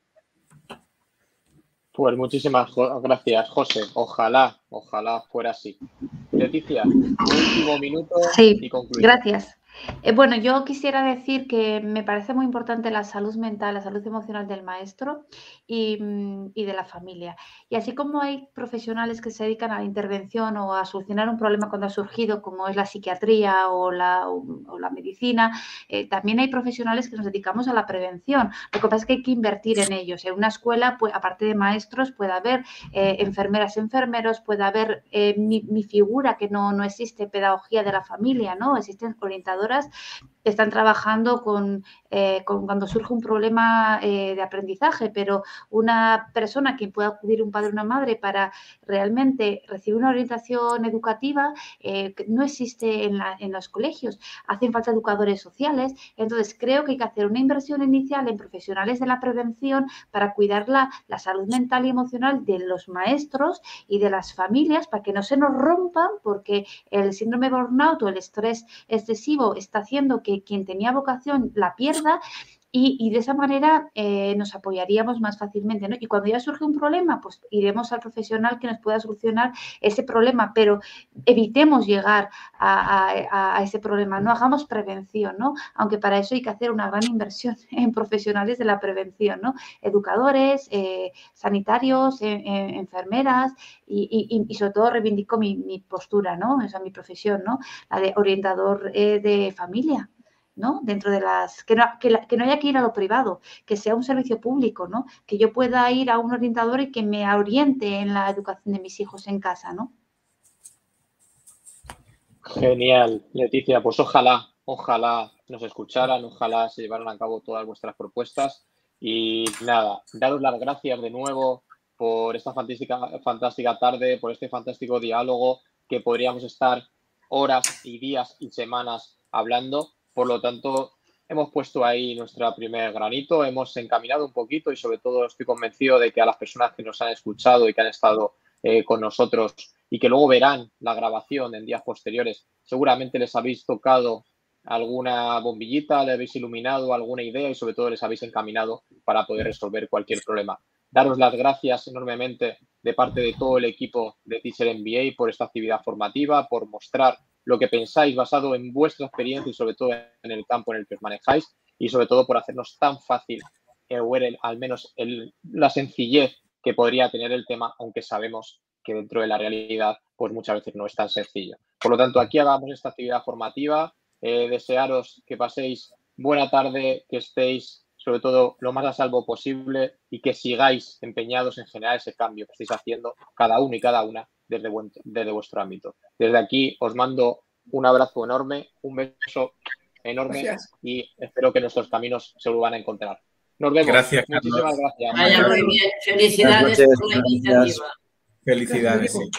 Pues muchísimas gracias, José. Ojalá fuera así. Leticia, último minuto y concluimos. Gracias. Bueno, yo quisiera decir que me parece muy importante la salud mental, la salud emocional del maestro y de la familia. Y así como hay profesionales que se dedican a la intervención o a solucionar un problema cuando ha surgido, como es la psiquiatría o la medicina, también hay profesionales que nos dedicamos a la prevención. Lo que pasa es que hay que invertir en ellos. En una escuela, pues, aparte de maestros, puede haber enfermeras, enfermeros, puede haber mi figura, que no existe, pedagogía de la familia, ¿no? Existen orientadores que están trabajando con cuando surge un problema de aprendizaje, pero una persona que pueda acudir, un padre o una madre, para realmente recibir una orientación educativa, no existe en los colegios. Hacen falta educadores sociales. Entonces, creo que hay que hacer una inversión inicial en profesionales de la prevención para cuidar la salud mental y emocional de los maestros y de las familias, para que no se nos rompan, porque el síndrome de burnout o el estrés excesivo está haciendo que quien tenía vocación la pierda, y de esa manera nos apoyaríamos más fácilmente, ¿no? Y cuando ya surge un problema, pues iremos al profesional que nos pueda solucionar ese problema, pero evitemos llegar a ese problema, no hagamos prevención, ¿no? Aunque para eso hay que hacer una gran inversión en profesionales de la prevención, ¿no? Educadores, sanitarios, enfermeras, y sobre todo reivindico mi postura, ¿no? O sea, mi profesión, ¿no? La de orientador de familia, ¿no? Dentro de que no haya que ir a lo privado, que sea un servicio público, ¿no? Que yo pueda ir a un orientador y que me oriente en la educación de mis hijos en casa, ¿no? Genial, Leticia. Pues ojalá nos escucharan, ojalá se llevaran a cabo todas vuestras propuestas. Y nada, daros las gracias de nuevo por esta fantástica tarde, por este fantástico diálogo que podríamos estar horas y días y semanas hablando. Por lo tanto, hemos puesto ahí nuestro primer granito, hemos encaminado un poquito y sobre todo estoy convencido de que a las personas que nos han escuchado y que han estado con nosotros y que luego verán la grabación en días posteriores, seguramente les habéis tocado alguna bombillita, les habéis iluminado alguna idea y sobre todo les habéis encaminado para poder resolver cualquier problema. Daros las gracias enormemente de parte de todo el equipo de Teacher MBA por esta actividad formativa, por mostrar lo que pensáis basado en vuestra experiencia y sobre todo en el campo en el que os manejáis y sobre todo por hacernos tan fácil al menos la sencillez que podría tener el tema, aunque sabemos que dentro de la realidad pues muchas veces no es tan sencillo. Por lo tanto, aquí hagamos esta actividad formativa. Desearos que paséis buena tarde, que estéis sobre todo lo más a salvo posible y que sigáis empeñados en generar ese cambio que estáis haciendo cada uno y cada una desde vuestro ámbito. Desde aquí os mando un abrazo enorme, un beso enorme. Gracias. Y espero que nuestros caminos se vuelvan a encontrar. Nos vemos. Gracias, muchísimas gracias. Vaya muy bien. Felicidades por la iniciativa. Felicidades. Sí.